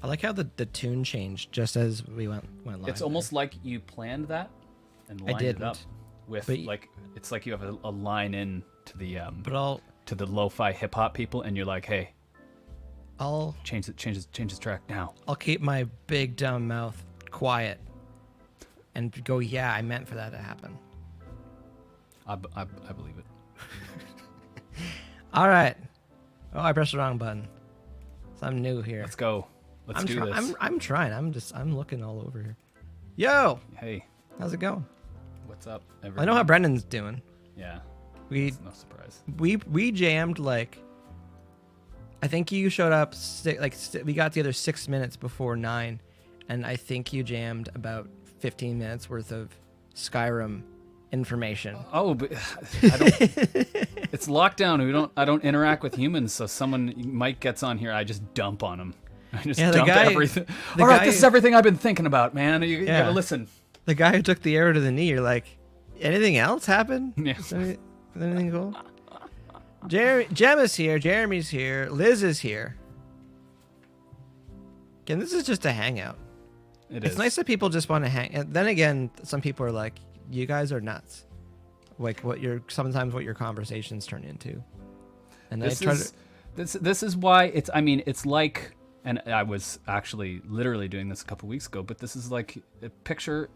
I like how the tune changed just as we went live. It's almost like you planned that and I lined it up didn't. with But like it's like you have a line in to the But to the lo-fi hip hop people, and you're like, hey, I'll change the track now. I'll keep my big dumb mouth quiet and go, yeah, I meant for that to happen. I believe it. All right. Oh, I pressed the wrong button. So I'm new here. Let's go. Let's do this. I'm trying. I'm looking all over here. Yo, Hey, how's it going? what's up, I everyone? know how Brendan's doing. Yeah, We it's no surprise. we jammed like. I think you showed up we got together 6 minutes before 9, and I think you jammed about 15 minutes worth of Skyrim information. Oh, but I don't. It's lockdown. I don't interact with humans, so someone Mike gets on here, I just dump on him. I just dump everything. All right, this is everything I've been thinking about, man. You gotta listen. The guy who took the arrow to the knee, you're like, anything else happen? Yeah. Is anything cool? Jem is here. Jeremy's here. Liz is here. Again, this is just a hangout. It's nice that people just want to hang. And then again, some people are like, you guys are nuts. Like sometimes what your conversations turn into. And this is why it's, I mean, it's like, and I was actually literally doing this a couple weeks ago, but this is like a picture,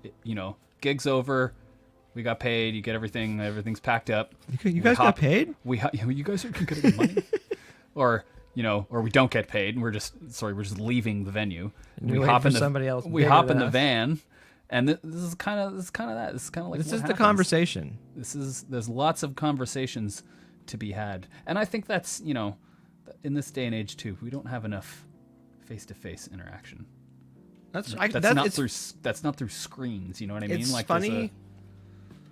gig's over, we got paid, you get everything's packed up. You guys got paid? You guys are getting money? or we don't get paid and we're just leaving the venue. And we hop into somebody else. We hop in the van, and this is kind of that. This is kind of like this is the conversation. There's lots of conversations to be had, and I think that's in this day and age too, we don't have enough face-to-face interaction. That's not through screens. You know what I mean? It's like funny.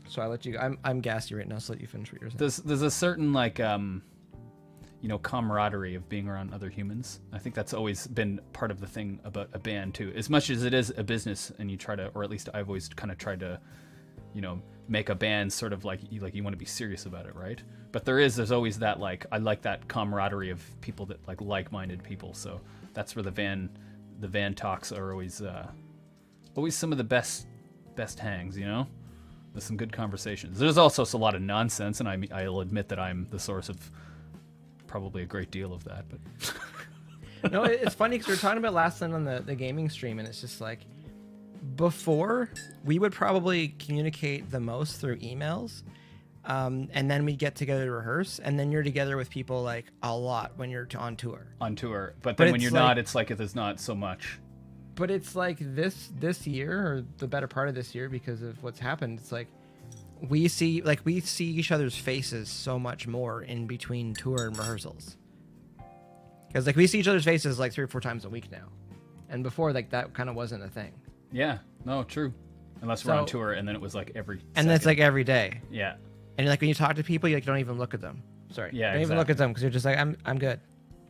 So I let you. I'm gassy right now. So let you finish what you're saying. There's a certain camaraderie of being around other humans. I think that's always been part of the thing about a band too. As much as it is a business, and you try to, or at least I've always kind of tried to, make a band sort of like you want to be serious about it, right? But there's always that I like that camaraderie of people that like-minded people. So that's where the van talks are always some of the best hangs, There's some good conversations. There's also a lot of nonsense, and I'll admit that I'm the source of probably a great deal of that. But no, it's funny because we were talking about last night on the gaming stream, and it's just like before we would probably communicate the most through emails, and then we'd get together to rehearse, and then you're together with people like a lot when you're on tour. But then when you're not, it's like there's not so much. But it's like this year, or the better part of this year, because of what's happened, it's like we see each other's faces so much more in between tour and rehearsals. Because we see each other's faces 3 or 4 times a week now, and before that kind of wasn't a thing. Yeah, no, true. Unless we're on tour, and then it was every. And then it's every day. Yeah. And when you talk to people, you don't even look at them. Sorry. Yeah. Don't even look at them because you're just like, I'm good.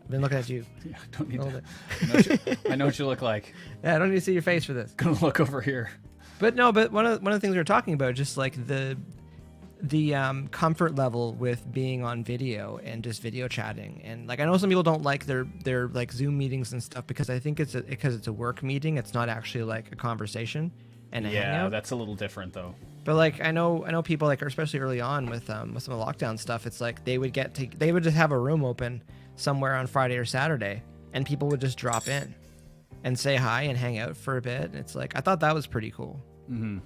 I've been looking at you. Yeah, don't need to. I know what you look like. Yeah, I don't need to see your face for this. Gonna look over here. But one of the things we were talking about, just the comfort level with being on video and just video chatting, and I know some people don't like their Zoom meetings and stuff because I think it's a work meeting. It's not actually a conversation and a hangout. That's a little different though. But I know people especially early on with some of the lockdown stuff. It's they would just have a room open somewhere on Friday or Saturday, and people would just drop in and say hi and hang out for a bit. And it's I thought that was pretty cool. Mm-hmm.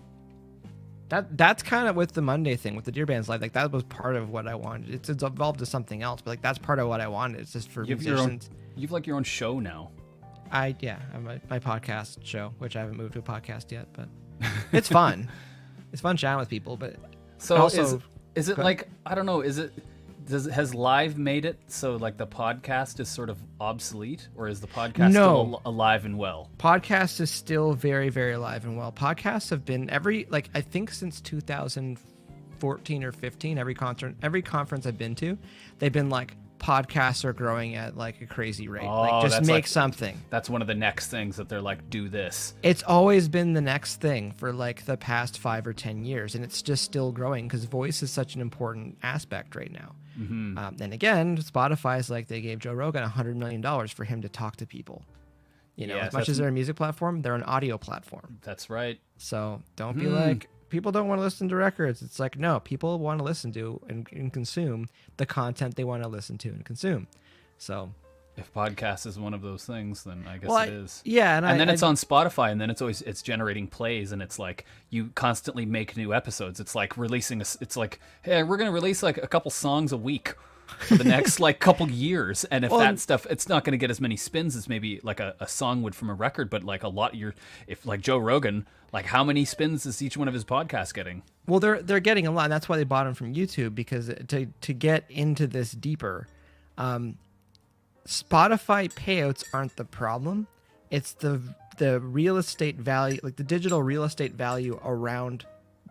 That's kind of with the Monday thing with the Deer Band's Live. That was part of what I wanted. It's evolved to something else, but that's part of what I wanted. It's just for musicians. You've your own show now. I have my podcast show, which I haven't moved to a podcast yet, but it's fun. It's fun chatting with people, but so also, is it I don't know, has live made it so the podcast is sort of obsolete, or is the podcast still alive and well? Podcast is still very, very alive and well. Podcasts have been I think since 2014 or 15, every conference I've been to, they've been podcasts are growing at a crazy rate. Just make something. That's one of the next things that they're do this. It's always been the next thing for the past 5 or 10 years, and it's just still growing because voice is such an important aspect right now. Mm-hmm. And again, Spotify's they gave Joe Rogan $100 million for him to talk to people. You know, Yes, as much as they're a music platform, they're an audio platform. That's right. So don't be like, people don't want to listen to records. It's like, no, people want to listen to and consume the content they want to listen to and consume. So if podcast is one of those things, then I guess it is. Yeah, and then it's on Spotify, and then it's generating plays, and it's like you constantly make new episodes. It's like releasing it's like, hey, we're gonna release like a couple songs a week for the next like couple years, and if that stuff, it's not gonna get as many spins as maybe like a song would from a record, but like a lot. If like Joe Rogan, like how many spins is each one of his podcasts getting? Well, they're getting a lot, and that's why they bought him from YouTube, because to get into this deeper. Spotify payouts aren't the problem. It's the real estate value, like the digital real estate value around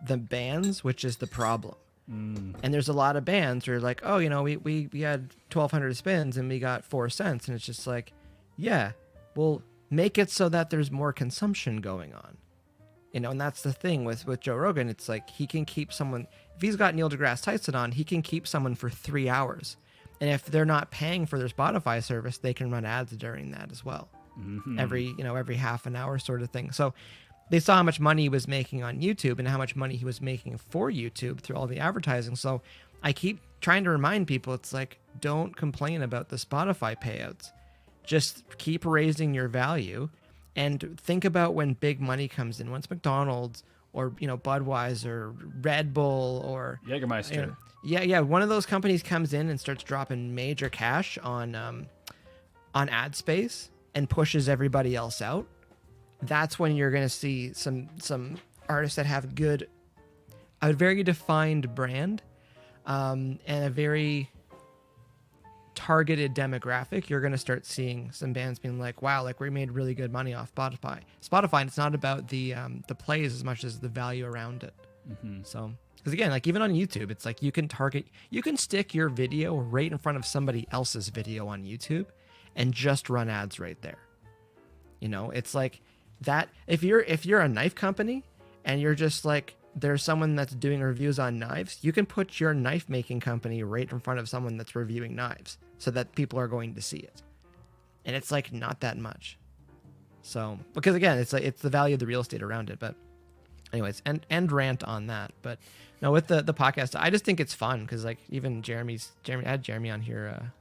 the bands, which is the problem. And there's a lot of bands where like, oh, you know, we had 1,200 spins and we got 4 cents. And it's just like, yeah, well, make it so that there's more consumption going on. You know, and that's the thing with Joe Rogan. It's like he can keep someone, if he's got Neil deGrasse Tyson on, he can keep someone for 3 hours. And if they're not paying for their Spotify service, they can run ads during that as well. Every half an hour sort of thing. So they saw how much money he was making on YouTube and how much money he was making for YouTube through all the advertising. So I keep trying to remind people, it's like, don't complain about the Spotify payouts. Just keep raising your value and think about when big money comes in. Once McDonald's or, you know, Budweiser, Red Bull, or Jägermeister. You know, yeah. One of those companies comes in and starts dropping major cash on ad space and pushes everybody else out. That's when you're going to see some artists that have a very defined brand, and a very targeted demographic. You're going to start seeing some bands being like, wow, like we made really good money off Spotify. And it's not about the plays as much as the value around it. So. Because again, like even on YouTube, it's like you can stick your video right in front of somebody else's video on YouTube and just run ads right there. You know, it's like that. If you're a knife company and you're just like, there's someone that's doing reviews on knives, you can put your knife making company right in front of someone that's reviewing knives so that people are going to see it. And it's like not that much. So, because again, it's like, it's the value of the real estate around it. But anyways, and rant on that. But no, with the podcast, I just think it's fun because like even Jeremy, I had Jeremy on here.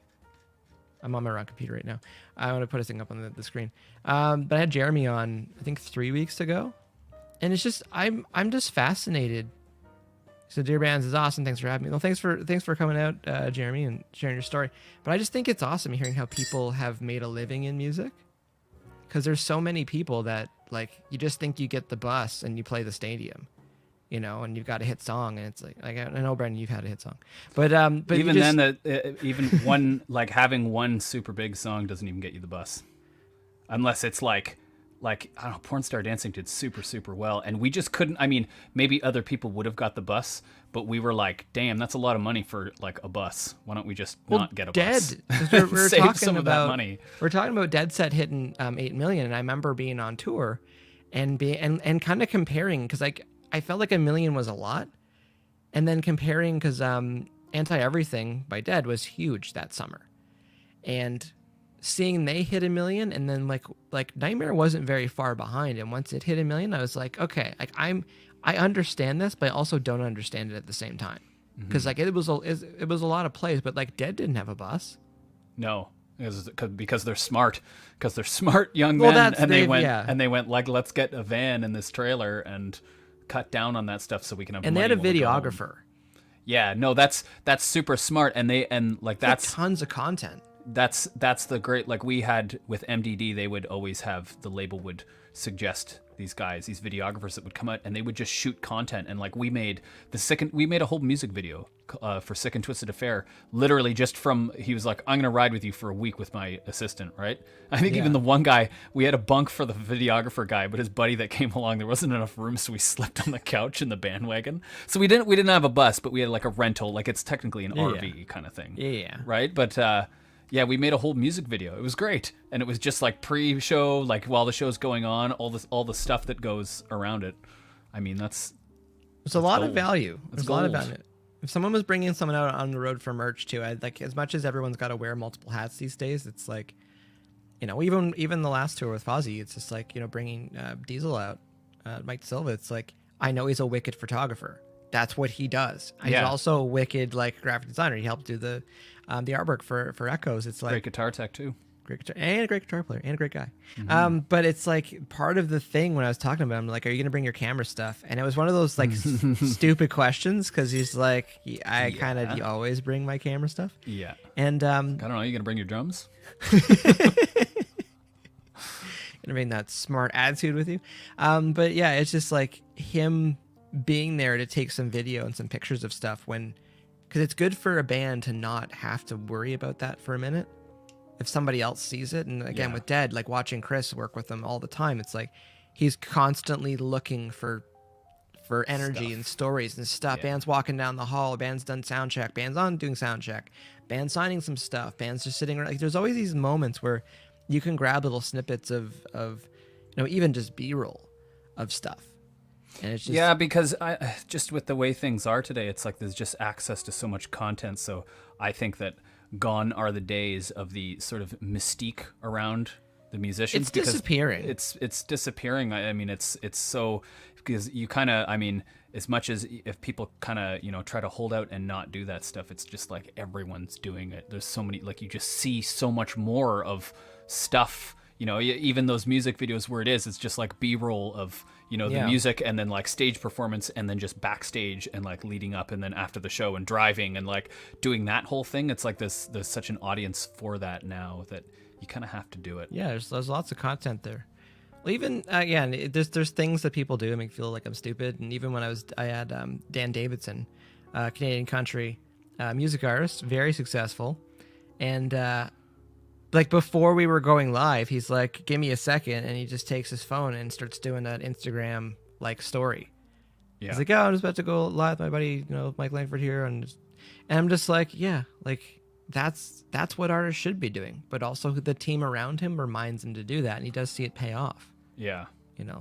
I'm on my wrong computer right now. I want to put a thing up on the screen. But I had Jeremy on, I think 3 weeks ago, and it's just I'm just fascinated. So Dear Bands is awesome. Thanks for having me. Well, thanks for coming out, Jeremy, and sharing your story. But I just think it's awesome hearing how people have made a living in music, because there's so many people that like you just think you get the bus and you play the stadium, you know, and you've got a hit song, and it's like I know, Brandon, you've had a hit song, but even then, even one like having one super big song doesn't even get you the bus, unless it's like I don't know, Porn Star Dancing did super well, and we just couldn't. I mean, maybe other people would have got the bus, but we were like, damn, that's a lot of money for like a bus. Why don't we just not get a bus? We're Save talking some about of that money. We're talking about Dead Set hitting 8 million, and I remember being on tour and kind of comparing, because like I felt like 1 million was a lot, and then comparing because Anti Everything by Dead was huge that summer, and seeing they hit 1 million, and then like Nightmare wasn't very far behind, and once it hit 1 million, I was like, okay, like I understand this, but I also don't understand it at the same time, because like it was a lot of plays, but like Dead didn't have a bus. No, because they're smart, young men, and they went like, let's get a van in this trailer and cut down on that stuff so we can have. And they had a videographer. Yeah, no, that's super smart, and that's tons of content. That's the great, like we had with MDD, they would always have, the label would suggest these videographers that would come out, and they would just shoot content. And like we made a whole music video for Sick and Twisted Affair, literally just from, he was like, I'm gonna ride with you for a week with my assistant, right? I think even the one guy, we had a bunk for the videographer guy, but his buddy that came along, there wasn't enough room, so we slept on the couch in the bandwagon. So we didn't have a bus, but we had like a rental, like it's technically an RV kind of thing. Yeah. Right? But yeah, we made a whole music video. It was great, and it was just like pre-show, like while the show's going on, all the stuff that goes around it. I mean, it's a lot of value. There's a lot of value. If someone was bringing someone out on the road for merch too, I'd like, as much as everyone's got to wear multiple hats these days, it's like even the last tour with Fozzy, it's just like, bringing Diesel out, Mike Silva. It's like, I know he's a wicked photographer. That's what he does. He's also a wicked like graphic designer. He helped do the artwork for Echoes. It's like great guitar tech too. Great guitar and a great guitar player and a great guy. Mm-hmm. But it's like part of the thing when I was talking about him, like, are you going to bring your camera stuff? And it was one of those like stupid questions because he's like, do you always bring my camera stuff? Yeah. And I don't know. You going to bring your drums? Gonna bring that smart attitude with you. But yeah, it's just like him being there to take some video and some pictures of stuff because it's good for a band to not have to worry about that for a minute. If somebody else sees it, and again with Dead, like watching Chris work with them all the time, it's like he's constantly looking for energy and stories and stuff. Band's walking down the hall, band's done sound check, band's on doing sound check, band's signing some stuff, band's just sitting around. Like there's always these moments where you can grab little snippets of even just B-roll of stuff. And it's just because just with the way things are today, it's like there's just access to so much content. So I think that gone are the days of the sort of mystique around the musicians. It's disappearing. It's disappearing. I mean, it's so because you kind of, I mean, as much as if people kind of, try to hold out and not do that stuff, it's just like everyone's doing it. There's so many, like you just see so much more of stuff, even those music videos where it's just like B-roll of, the music and then like stage performance and then just backstage and like leading up and then after the show and driving and like doing that whole thing. It's like there's such an audience for that now that you kind of have to do it. Yeah, there's lots of content there. Well, even there's things that people do to make me feel like I'm stupid. And even when I had Dan Davidson, Canadian country music artist, very successful, and like before we were going live, he's like, "Give me a second," and he just takes his phone and starts doing an Instagram like story. Yeah. He's like, "Oh, I'm just about to go live with my buddy, Mike Langford here," and I'm just like, "Yeah, like that's what artists should be doing." But also the team around him reminds him to do that, and he does see it pay off. Yeah.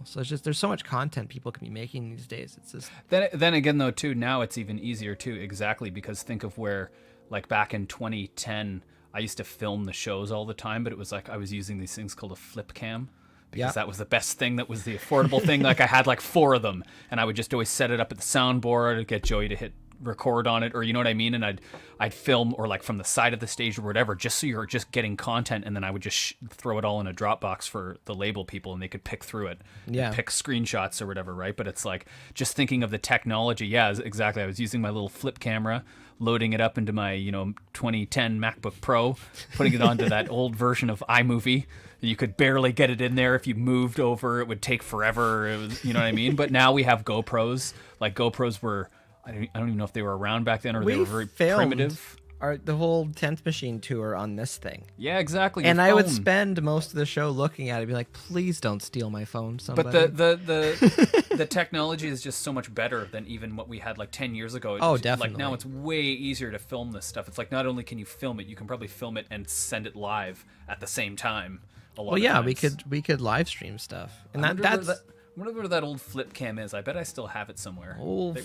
So it's just there's so much content people can be making these days. It's just then again though too, now it's even easier too, exactly, because think of where like back in 2010. I used to film the shows all the time, but it was like I was using these things called a flip cam because that was the best thing. That was the affordable thing. Like I had like 4 of them, and I would just always set it up at the soundboard, get Joey to hit record on it, or you know what I mean? And I'd film or like from the side of the stage or whatever, just so you're just getting content, and then I would just throw it all in a Dropbox for the label people, and they could pick through it, pick screenshots or whatever, right? But it's like just thinking of the technology. Yeah, exactly. I was using my little flip camera, loading it up into my 2010 MacBook Pro, putting it onto that old version of iMovie. You could barely get it in there. If you moved over, it would take forever. It was, you know what I mean? But now we have GoPros. Like GoPros were, I don't even know if they were around back then or they were very primitive. The whole 10th Machine tour on this thing. Yeah, exactly. And I would spend most of the show looking at it, be like, please don't steal my phone, somebody. But the technology is just so much better than even what we had like 10 years ago. Definitely. Like now it's way easier to film this stuff. It's like not only can you film it, you can probably film it and send it live at the same time. Well, yeah, we could live stream stuff, and that's. I wonder where that old flip cam is. I bet I still have it somewhere.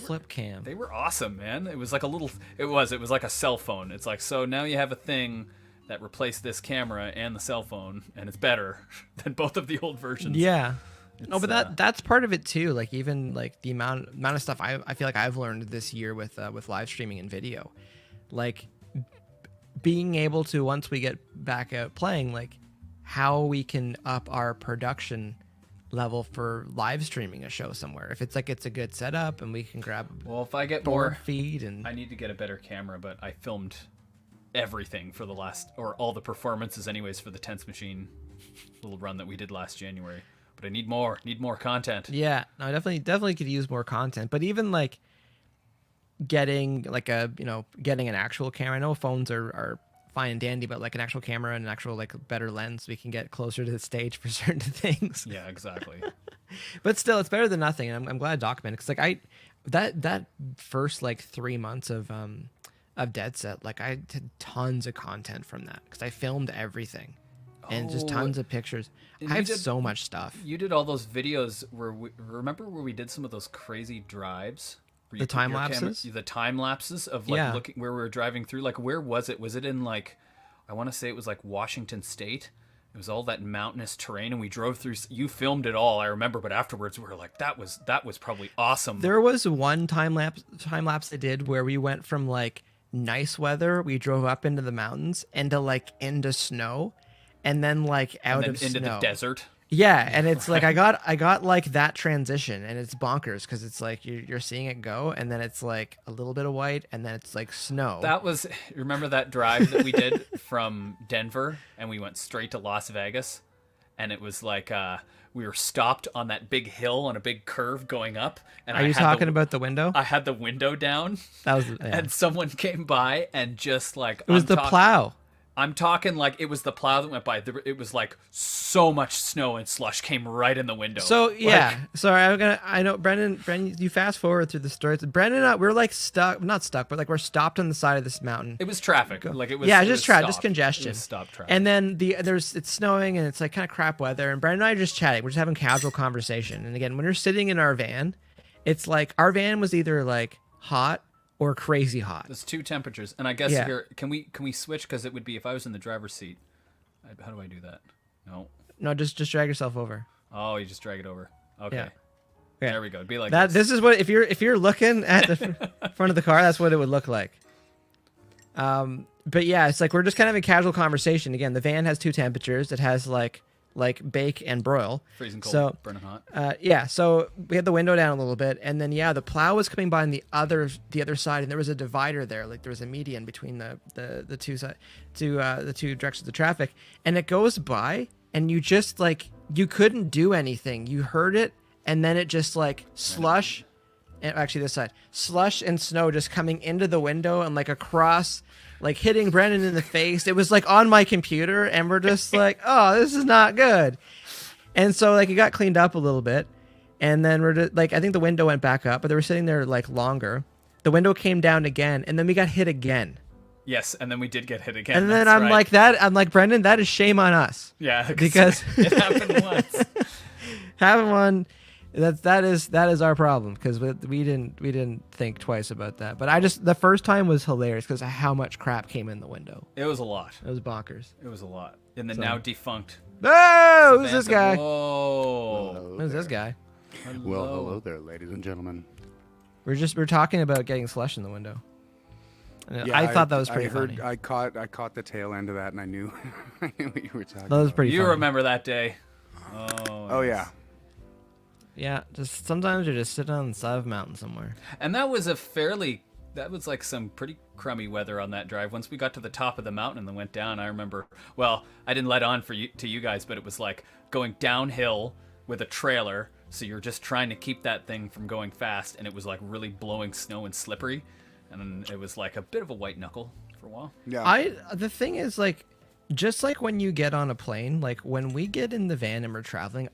Flip cam. They were awesome, man. It was like a little. It was like a cell phone. It's like, so now you have a thing that replaced this camera and the cell phone, and it's better than both of the old versions. Yeah. But that's part of it too. Like even like the amount of stuff I feel like I've learned this year with live streaming and video, like being able to, once we get back out playing, like how we can up our production level for live streaming a show somewhere. If it's a good setup and we can grab if I get more feed, and I need to get a better camera, but I filmed everything for the last, or all the performances anyways, for the 10th Machine little run that we did last January. But I need more content. Yeah, no, I definitely could use more content. But even like getting like getting an actual camera. I know phones are fine and dandy, but like an actual camera and an actual like better lens, we can get closer to the stage for certain things. Yeah, exactly. But still, it's better than nothing, and I'm glad I documented, because like that first like 3 months of Dead Set, like I did tons of content from that because I filmed everything. And just tons of pictures. I have so much stuff. You did all those videos remember where we did some of those crazy drives? The time lapses? The time lapses of like looking where we were driving through. Like, where was it? Was it in like, I want to say it was like Washington State, It was all that mountainous terrain, and we drove through. You filmed it all, I remember, but afterwards we were like, that was probably awesome. There was one time lapse I did where we went from like nice weather, we drove up into the mountains into like into snow, and then like out and of then into snow. the desert. Yeah, and it's like I got like that transition, and it's bonkers because it's like you're seeing it go, and then it's like a little bit of white, and then it's like snow. That was, remember that drive that we did from Denver, and we went straight to Las Vegas, and it was like we were stopped on that big hill on a big curve going up. And Are you talking about the window? I had the window down. That was and someone came by and just like it was the plow. I'm talking like it was the plow that went by. It was like so much snow and slush came right in the window. So yeah, sorry. I know Brendan. You fast forward through the story. Brendan and I, we're like stuck, not stuck, but like we're stopped on the side of this mountain. It was traffic. Like it was. Yeah, it just was traffic, just stopped. congestion. It was stopped traffic. And then it's snowing and it's like kind of crap weather. And Brendan and I are just chatting. We're just having casual conversation. And again, when you're sitting in our van, it's like our van was either like hot or crazy hot. There's two temperatures, and I guess here can we switch, because it would be if I was in the driver's seat. How do I do that? No, just drag yourself over. Oh, you just drag it over. Okay. Yeah. There we go. It'd be like that. This is what if you're looking at the front of the car, that's what it would look like. But yeah, it's like we're just kind of in casual conversation. Again, the van has two temperatures. It has like bake and broil. Freezing cold, so, burning hot. Yeah, so we had the window down a little bit, and then the plow was coming by on the other side, and there was a divider there, like there was a median between the two directions of traffic, and it goes by, and you just like you couldn't do anything. You heard it, and then it just like slush, and actually this side, slush and snow just coming into the window and like across. Like hitting Brendan in the face. It was like on my computer, and we're just like, oh, this is not good. And so like it got cleaned up a little bit, and then we're just, like, I think the window went back up, but they were sitting there like longer. The window came down again, and then we got hit again. Yes, and then we did get hit again. And then I'm like, Brendan, that is shame on us. Yeah, because it happened once. Having one. That is our problem, because we didn't think twice about that. But the first time was hilarious because of how much crap came in the window. It was a lot. It was bonkers. It was a lot. And the now defunct. Oh, who's this guy? Whoa. Who's this guy? Hello. Well, hello there, ladies and gentlemen. We're talking about getting slush in the window. And Yeah, I thought that was pretty funny. I caught the tail end of that, and I knew what you were talking That was about. pretty You funny. remember that day? Oh yeah. Yeah, just sometimes you're just sitting on the side of a mountain somewhere. And that was like some pretty crummy weather on that drive. Once we got to the top of the mountain and then went down, I remember, well, I didn't let on to you guys, but it was like going downhill with a trailer. So you're just trying to keep that thing from going fast. And it was like really blowing snow and slippery. And it was like a bit of a white knuckle for a while. Yeah. The thing is, like, just like when you get on a plane, like when we get in the van and we're traveling,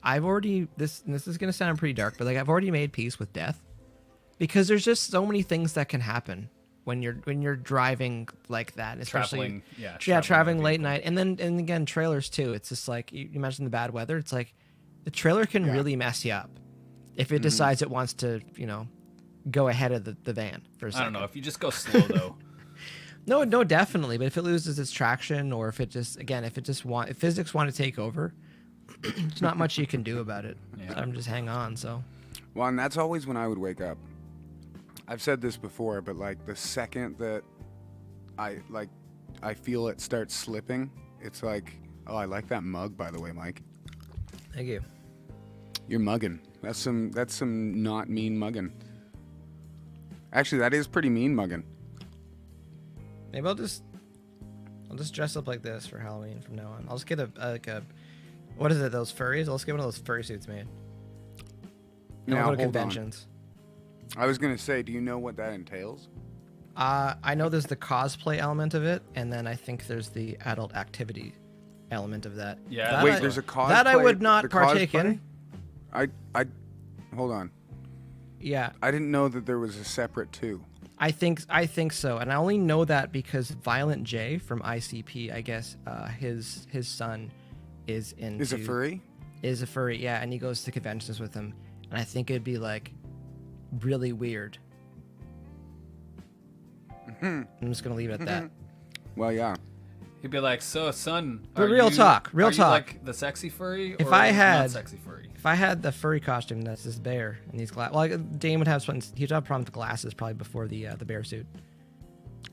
this is going to sound pretty dark, but like I've already made peace with death, because there's just so many things that can happen when you're driving like that, especially traveling late night, and again trailers too. It's just like you imagine the bad weather. It's like the trailer can really mess you up if it decides it wants to, go ahead of the van for a second. I don't know, if you just go slow though. No, definitely. But if it loses its traction, or if physics want to take over, there's not much you can do about it. Yeah. I'm just hang on. So, Well, and that's always when I would wake up. I've said this before, but like the second that I feel it start slipping, it's like, oh, I like that mug, by the way, Mike. thank you. You're mugging. That's some not mean mugging. Actually, that is pretty mean mugging. Maybe I'll just dress up like this for Halloween from now on. I'll just get a what is it? Those furries? I'll just get one of those furry suits made. And Now, I'll go to hold on. conventions. I was gonna say, do you know what that entails? I know there's the cosplay element of it, and then I think there's the adult activity element of that. Yeah. That Wait, I- there's a cosplay. that I would not the partake cosplay? in. I hold on. Yeah, I didn't know that there was a separate two. I think so, and I only know that because Violent J from ICP, I guess, his son is into Is a furry? Is a furry, yeah, and he goes to conventions with him, and I think it'd be like really weird. I'm just gonna leave it at that. Well, yeah. He'd be like, "So, son, But are real you- talk, real are you talk. like the sexy furry, If or I not had- sexy furry?" If I had the furry costume that's this bear and these glasses, well, Dane would have something. He'd have a problem with the glasses probably before the bear suit.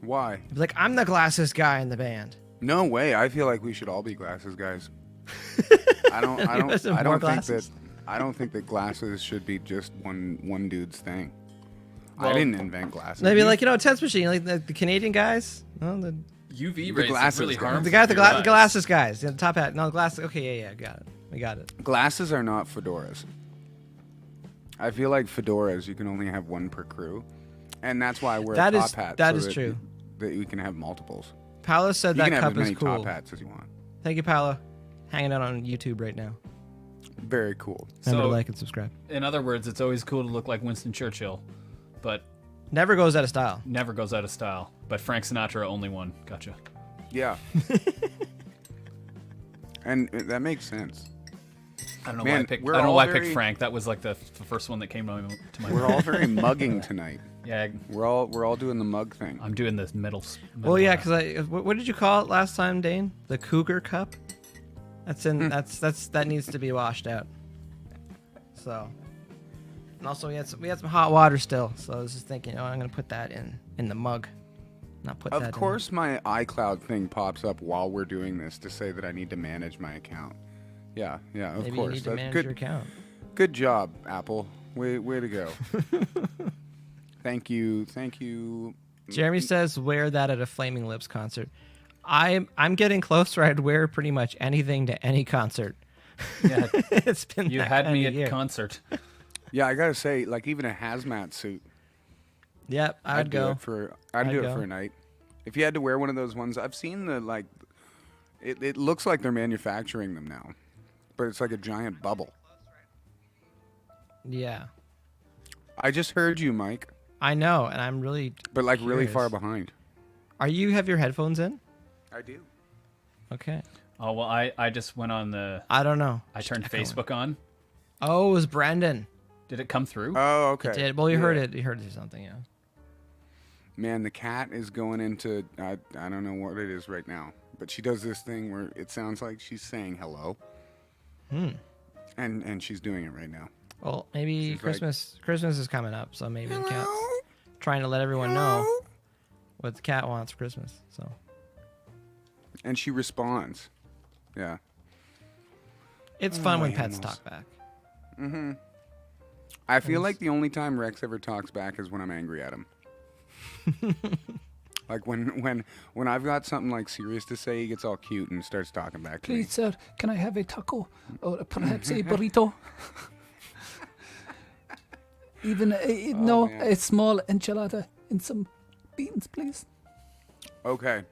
Why? He'd be like, I'm the glasses guy in the band. No way. I feel like we should all be glasses guys. I don't. I don't. Some I more don't think glasses? that. I don't think that glasses should be just one dude's thing. I Well, didn't invent glasses. Maybe like tense machine, like the Canadian guys. No, the UV rays glasses really guy. harm the guy with the your eyes. glasses guys, the top hat. No, glasses. Okay, yeah, got it. We got it. Glasses are not fedoras. I feel like fedoras you can only have one per crew, and that's why I wear That a is- top hat. that so is that true. That you can have multiples. Paolo said You that can have cup as many is cool. top hats as you want. Thank you, Paolo. Hanging out on YouTube right now. Very cool. Remember So- to like and subscribe. In other words, it's always cool to look like Winston Churchill, but Never goes out of style. never goes out of style. But Frank Sinatra, only one. Gotcha. Yeah. And that makes sense. I don't know Man, why I picked. we're I don't know all why I very- picked Frank. That was like the first one that came to my We're mind. all very mugging tonight. Yeah, We're all doing the mug thing. I'm doing this metal. Well, yeah, because what did you call it last time, Dane? The Cougar Cup. That's in. That needs to be washed out. So, and also we had some hot water still. So I was just thinking, I'm gonna put that in the mug. Not put that. Of course, my iCloud thing pops up while we're doing this to say that I need to manage my account. Yeah, of Maybe course. you need to That's manage good. your account. Good job, Apple. Way to go. Thank you. Jeremy says, wear that at a Flaming Lips concert. I'm getting closer. I'd wear pretty much anything to any concert. Yeah, It's been you that had kind me of at year. concert. Yeah, I gotta say, like even a hazmat suit. Yep, I'd do go. it for. I'd do go. it for a night. If you had to wear one of those ones, I've seen the like. It looks like they're manufacturing them now, but it's like a giant bubble. Yeah, I just heard you, Mike, I know, and I'm really. but like really Curious. far behind. Have your headphones in? I do. Okay. Oh well, I just went on the. I don't know. I turned Check that Facebook on. Oh, it was Brendan. Did it come through? Oh, okay. It did. Well, you Yeah. heard it. You heard it or something, yeah. Man, the cat is going into I don't know what it is right now, but she does this thing where it sounds like she's saying hello. And she's doing it right now. Well, maybe She's like- Christmas is coming up, so maybe the cat's trying to let everyone know what the cat wants for Christmas. So And she responds. Yeah. it's fun when my pets animals. talk back. I feel like the only time Rex ever talks back is when I'm angry at him. Like when I've got something like serious to say, he gets all cute and starts talking back to me. Please, sir, can I have a taco or perhaps a burrito? Even man. a small enchilada and some beans, please. Okay.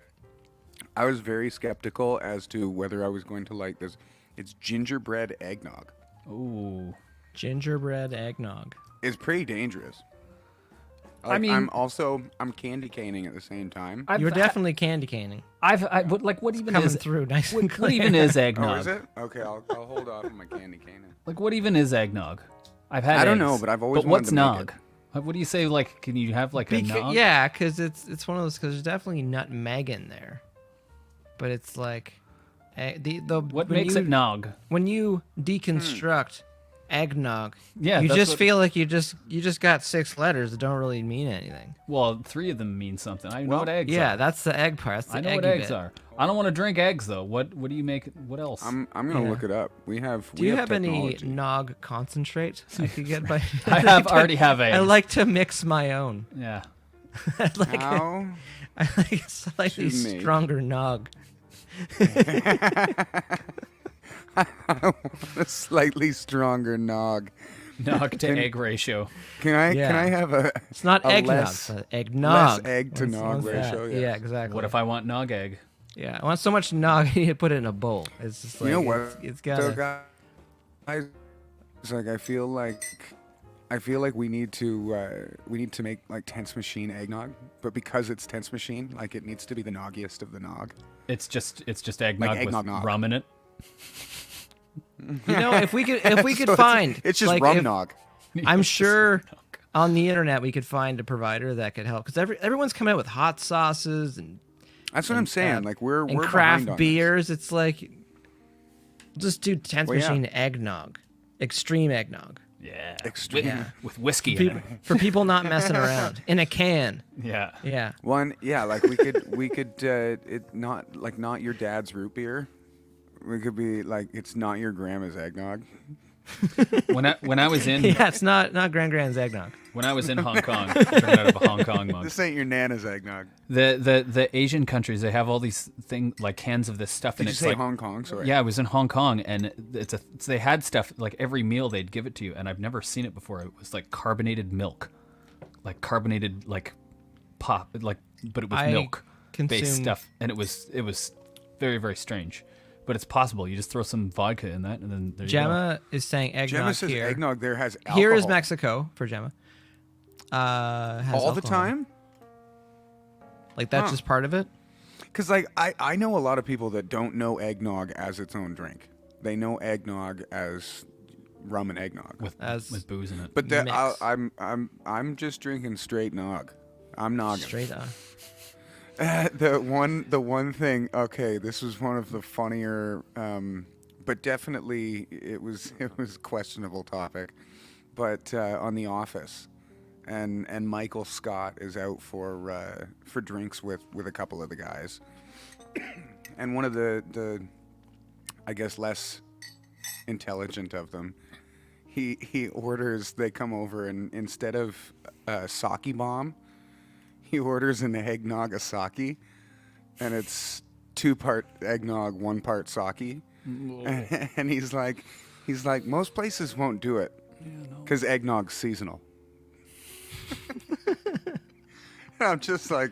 I was very skeptical as to whether I was going to like this. It's gingerbread eggnog. Ooh. Gingerbread eggnog. It's pretty dangerous. I Like, mean- I'm candy caning at the same time. You're definitely candy caning. What even Coming is through nice and what clear. even is Oh, eggnog? is it? Okay, I'll hold off on my candy caning. Like what even is eggnog? I've had. I don't eggs, know, but I've always But wanted what's to make nog? What do you say? Like, can you have like a nog? Yeah, because it's one of those. Because there's definitely nutmeg in there, but it's like the What when makes you, it nog? when you deconstruct eggnog. Yeah, you that's just what- feel like you just got 6 letters that don't really mean anything. Well, 3 of them mean something. I know what eggs Yeah, are. that's the egg part. That's the I know what eggy eggs bit. are. I don't want to drink eggs though. What do you make? What else? I'm gonna Yeah. look it up. We have. Do we you have any technology. nog concentrate I could get by? already have eggs. I like to mix my own. Yeah. I like How? I like slightly To make- stronger nog. A slightly stronger nog. Nog to egg ratio. Can I Yeah. have a It's not a eggnog, less- it's eggnog. less egg to nog What's that? ratio? Yeah. Yeah, exactly. What if I want nog egg? Yeah, I want so much nog, I need to put it in a bowl. It's just like You know what? it's So, got. guys, it's like I feel like we need to make like Tense Machine eggnog, but because it's Tense Machine, like it needs to be the noggiest of the nog. It's just eggnog eggnog with nog. rum in it. You know, if we could So find, it's just like, rum if- nog. I'm sure on the internet we could find a provider that could help because everyone's coming out with hot sauces and That's what I'm saying. Like we're and behind craft on beers. It's like just do 10th Well, yeah. machine eggnog, extreme eggnog. Yeah. Extreme. Yeah. With whiskey in it. For people not messing around in a can. Yeah. Yeah. Like we could it not your dad's root beer. We could be like it's not your grandma's eggnog. When I was in Yeah, it's not Grand's eggnog. when I was in Hong Kong, drinking out of a Hong Kong mug. This ain't your nana's eggnog. The Asian countries, they have all these things like cans of this stuff, Did and you it's say like Hong Kong? Sorry. yeah, I was in Hong Kong, and they had stuff like every meal they'd give it to you, and I've never seen it before. It was like carbonated milk, like carbonated like pop, like but it was milk based stuff, and it was very very strange. But it's possible. You just throw some vodka in that, and then there you go. Gemma is saying eggnog Gemma says here. eggnog there has alcohol. Here is Mexico for Gemma. Has all the alcohol. time. Like that's Huh. just part of it. Because like I know a lot of people that don't know eggnog as its own drink. They know eggnog as rum and eggnog. with booze in it. But mix. I'm just drinking straight nog. I'm noggin. Straight up. The one thing. Okay, this was one of the funnier, but definitely it was questionable topic. But on The Office, and Michael Scott is out for drinks with a couple of the guys, and one of the I guess less intelligent of them, he orders. They come over and instead of sake bomb. He orders an eggnog sake, and it's 2-part eggnog, 1 part sake. And he's like, most places won't do it because eggnog's seasonal. And I'm just like,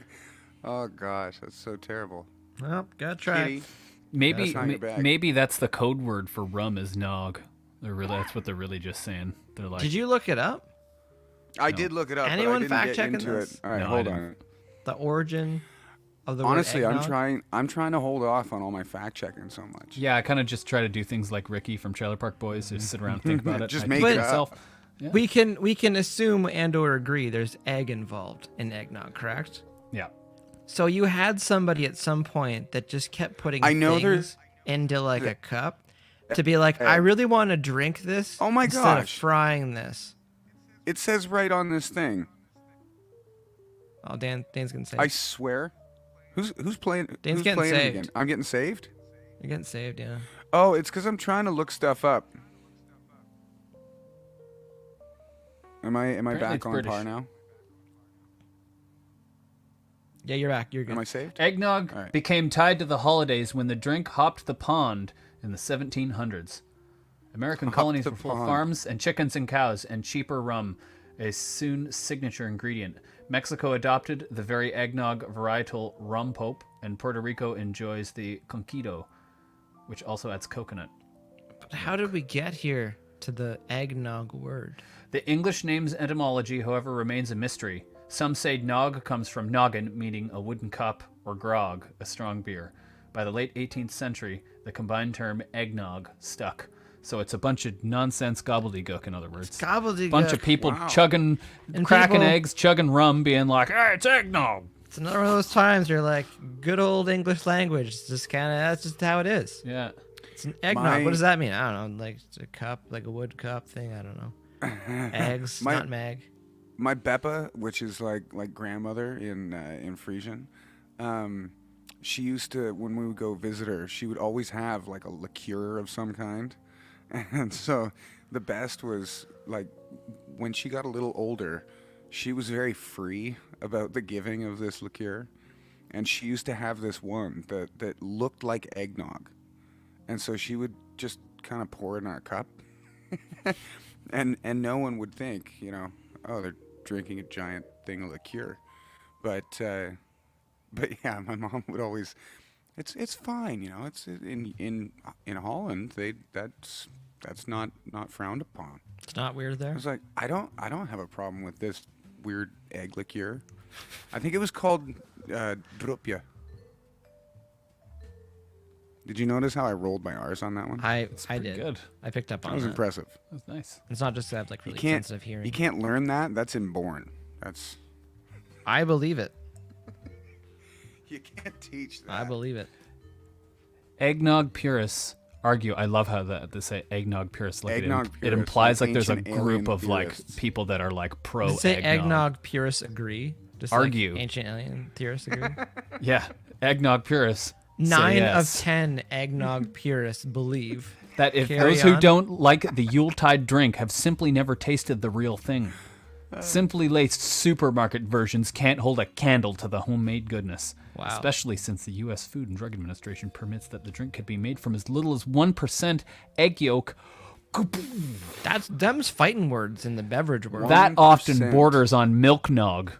oh gosh, that's so terrible. Well, gotta try. Kitty, Maybe That's not your bag. maybe that's the code word for rum is nog. That's what they're really just saying. They're like, Did you look it up? I did look it up. Anyone but I didn't fact-checking get into this? it. All right, No, I hold didn't. on. The origin of the Honestly, word I'm eggnog? trying to hold off on all my fact checking so much. yeah, I kind of just try to do things like Ricky from Trailer Park Boys, just sit around and think about it. Just I make do it myself. up. Yeah. We can assume and or agree there's egg involved in eggnog, correct? Yeah. So you had somebody at some point that just kept putting I know things there's- into like a cup to be like, I really want to drink this. Oh my instead of gosh. frying this. It says right on this thing. Oh, Dan's gonna say I swear. Who's playing? Dan's Who's getting playing it saved. again? I'm getting saved. you're getting saved, yeah. Oh, it's because I'm trying to look stuff up. Am I Apparently back it's on British. par now? Yeah, you're back. You're good. Am I saved? Eggnog All right. became tied to the holidays when the drink hopped the pond in the 1700s. American Hopped colonies the were full of pond. farms and chickens and cows, and cheaper rum, a soon signature ingredient. Mexico adopted the very eggnog varietal rum pope, and Puerto Rico enjoys the conquito, which also adds coconut. But how did we get here to the eggnog word? The English name's etymology, however, remains a mystery. Some say nog comes from noggin, meaning a wooden cup, or grog, a strong beer. By the late 18th century, the combined term eggnog stuck. So it's a bunch of nonsense gobbledygook, in other words. Gobbledygook. Bunch of people Wow. chugging, And cracking people- eggs, chugging rum, being like, hey, it's eggnog. It's another one of those times where like good old English language. It's just that's just how it is. Yeah. It's an eggnog. My- What does that mean? I don't know. Like it's a cup, like a wood cup thing. I don't know. Eggs, My- nutmeg. My Beppa, which is like grandmother in Frisian, she used to, when we would go visit her, she would always have like a liqueur of some kind. And so the best was like when she got a little older, she was very free about the giving of this liqueur. And she used to have this one that looked like eggnog. And so she would just kind of pour it in our cup. and no one would think, you know, oh, they're drinking a giant thing of liqueur. But yeah, my mom would always, it's fine, you know. It's in Holland, that's not frowned upon. It's not weird I there. was like, I don't have a problem with this weird egg liqueur. I think it was called drupje. Did you notice how I rolled my R's on that one? I Pretty did. good. I picked up That on was that. impressive. That's nice. It's not just that I have like You really can't sensitive hearing. you can't learn that. That's inborn. That's I believe it. You can't teach that. I believe it. Eggnog purists argue. I love how they say eggnog purists. Like Eggnog it purists, implies like like there's a ancient group alien of like theorists. people that are like pro Does it say eggnog. eggnog purists agree? Just Argue. Like ancient alien theorists agree. Yeah, eggnog purists. say 9 yes. of 10 eggnog purists believe That if Carry those who on. don't like the Yuletide drink have simply never tasted the real thing. Simply laced supermarket versions can't hold a candle to the homemade goodness. Wow. Especially since the U.S. Food and Drug Administration permits that the drink could be made from as little as 1% egg yolk. that's them's fighting words in the beverage world. That 1%. often borders on milk nog.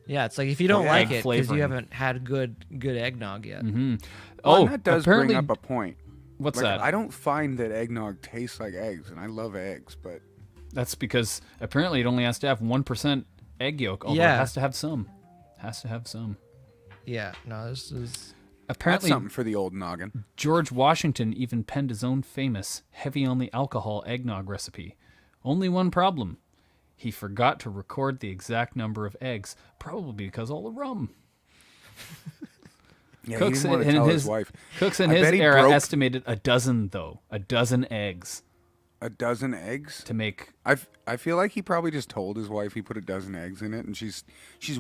Yeah, it's like if you don't Yeah. like Egg it because flavoring. you haven't had good eggnog yet. Well, Oh, and that does apparently, bring up a point. what's Like, that? I don't find that eggnog tastes like eggs, and I love eggs, but That's because apparently it only has to have 1% egg yolk, although Yeah. it has to have some. Has to have some. Yeah, no, this is Apparently, that's something for the old noggin. George Washington even penned his own famous heavy on the alcohol eggnog recipe. Only one problem. He forgot to record the exact number of eggs, probably because all the rum. Yeah, Cooks he didn't want to in tell his, his wife. Cooks in I his bet he era broke estimated a dozen, though. A dozen eggs a dozen eggs. to make. I feel like he probably just told his wife he put a dozen eggs in it, and she's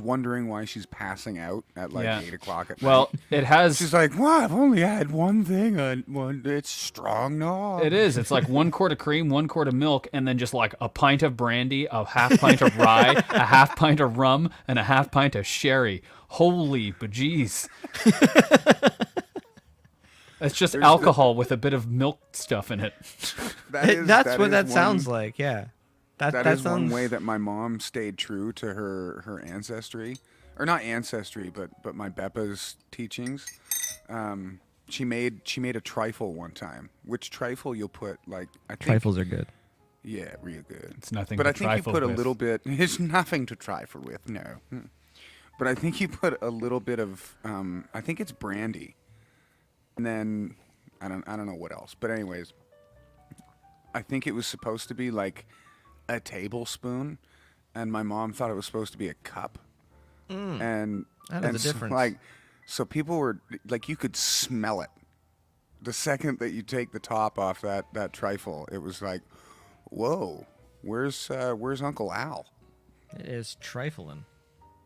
wondering why she's passing out at like Yeah. 8 o'clock at Well, night. it has. She's like, "Well, I've only had one thing. It's strong, no." It is. It's like 1 quart of cream, 1 quart of milk, and then just like a pint of brandy, a half pint of rye, a half pint of rum, and a half pint of sherry. Holy bejeez. It's just alcohol with a bit of milk stuff in it. that's what that is sounds one- like. Yeah, that That is sounds one way that my mom stayed true to her ancestry, or not ancestry, but my Beppa's teachings. She made a trifle one time. Which trifle you'll put like I think trifles are good. Yeah, real good. It's nothing But to I think you trifle put a with. little bit. It's nothing to trifle with. No. But I think you put a little bit of. I think it's brandy. And then I don't know what else. But anyways, I think it was supposed to be like a tablespoon, and my mom thought it was supposed to be a cup. And That is and a so, difference. like, so people were like, you could smell it. The second that you take the top off that trifle, it was like, whoa, where's Uncle Al? It is trifling.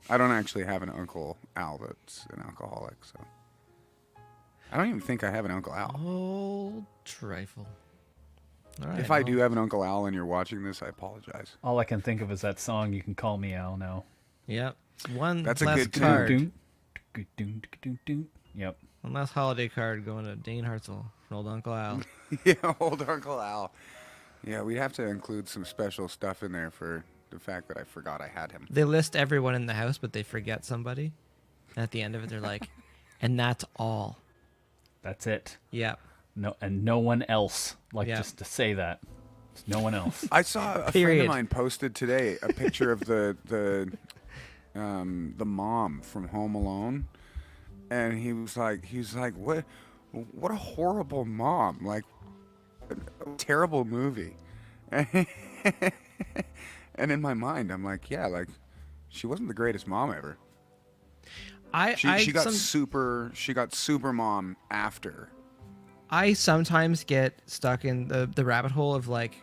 I don't actually have an Uncle Al that's an alcoholic, so I don't even think I have an Uncle Al. Old trifle. All right. If I well, do have an Uncle Al and you're watching this, I apologize. All I can think of is that song, You Can Call Me Al now. Yep. It's one That's a less good tune. card. Yep. One last holiday card going to Dean Hartzell from old Uncle Al. Yeah, old Uncle Al. Yeah, we'd have to include some special stuff in there for the fact that I forgot I had him. They list everyone in the house, but they forget somebody. And at the end of it, they're like, and that's all. That's it. Yep. No, and no one else. Like Yeah. just to say that. There's no one else. I saw a friend Period. of mine posted today a picture of the mom from Home Alone, and he was like, what a horrible mom, like a terrible movie. And in my mind, I'm like, yeah, like she wasn't the greatest mom ever. She got super mom after. I sometimes get stuck in the rabbit hole of like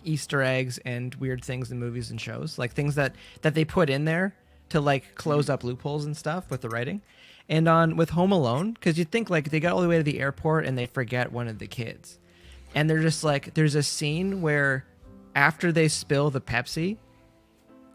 Easter eggs and weird things in movies and shows, like things that they put in there to like close up loopholes and stuff with the writing. And with Home Alone, because you'd think like they got all the way to the airport and they forget one of the kids, and they're just like, there's a scene where after they spill the Pepsi,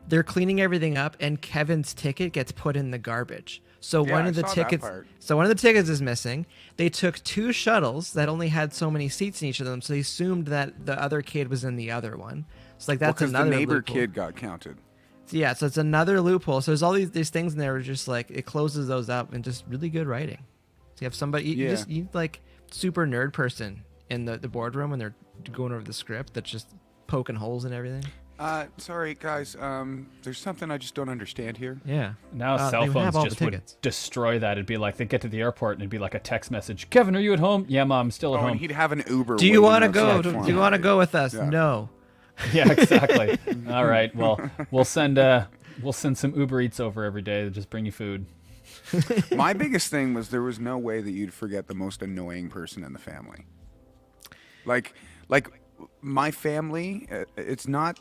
they're cleaning everything up and Kevin's ticket gets put in the garbage. So Yeah, one I of the saw that tickets part. so one of the tickets is missing. They took 2 shuttles that only had so many seats in each of them, so they assumed that the other kid was in the other one. So like that's Because another the neighbor loophole. kid got counted. Yeah, so it's another loophole. So there's all these things in there where just like it closes those up and just really good writing. So you have somebody you like super nerd person in the boardroom when they're going over the script that's just poking holes in everything. Sorry guys, there's something I just don't understand here. Yeah. Now They cell would phones have all the just would tickets. destroy that. It'd be like they get to the airport and it'd be like a text message. Kevin, are you at home? Yeah, Mom, I'm still at Oh, and home. he'd have an Uber. Do you want to go? Do you want to go with us? Yeah. No. Yeah, exactly. All right. Well, we'll send some Uber Eats over every day to just bring you food. My biggest thing was there was no way that you'd forget the most annoying person in the family. Like my family, it's not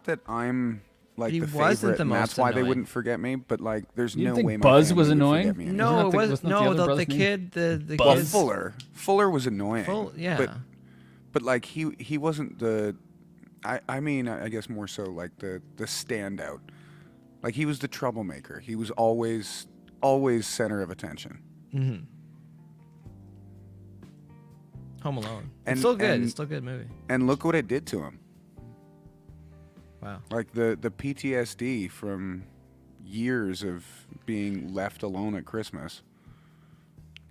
that I'm like He the wasn't favorite, the and that's most why they annoying. wouldn't forget me. But like, there's You no think way my Buzz family was would annoying? forget me. No, Wasn't it that the- was wasn't that the no other the brother's name? kid the Buzz? kids. Fuller was annoying. Yeah. But like he wasn't the. I mean, I guess more so like the standout. Like he was the troublemaker. He was always center of attention. Mm-hmm. Home Alone. And- It's still good. and- It's still a good movie. And look what it did to him. Wow. Like the PTSD from years of being left alone at Christmas.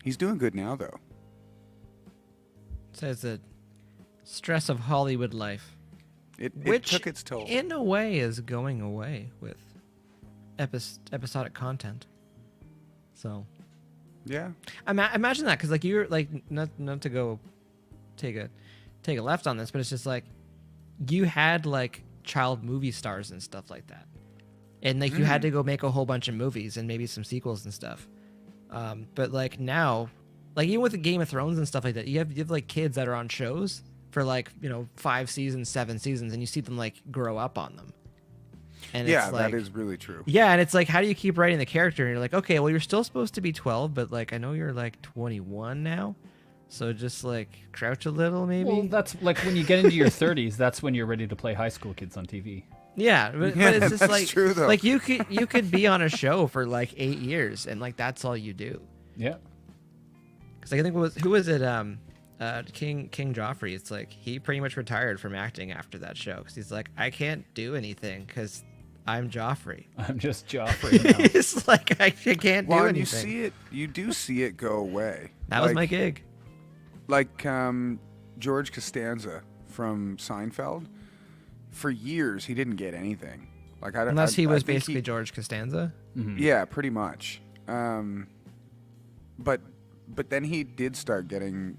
He's doing good now, though. It says the stress of Hollywood life, It which took its toll. in a way is going away with episodic content. So Yeah. imagine that, because like you're like not to go take a left on this, but it's just like you had like child movie stars and stuff like that, and like you had to go make a whole bunch of movies and maybe some sequels and stuff. But like now, like even with the Game of Thrones and stuff like that, you have like kids that are on shows for like 5 seasons, 7 seasons, and you see them like grow up on them. And Yeah, it's like, that is really true. yeah, and it's like, how do you keep writing the character? And you're like, okay, well, you're still supposed to be 12, but like I know you're like 21 now, so just like crouch a little, maybe. Well, that's like when you get into your 30s. That's when you're ready to play high school kids on TV. Yeah, but Yeah, it's just that's like true, though. like you could be on a show for like 8 years and like that's all you do. Yeah. Because I think who was it? King Joffrey. It's like he pretty much retired from acting after that show because he's like, I can't do anything because I'm Joffrey. I'm just Joffrey now. It's like I can't do Well, and anything. you do see it go away. That was my gig. Like George Costanza from Seinfeld. For years, he didn't get anything. Like Unless he was I think basically George Costanza. Yeah, pretty much. But then he did start getting,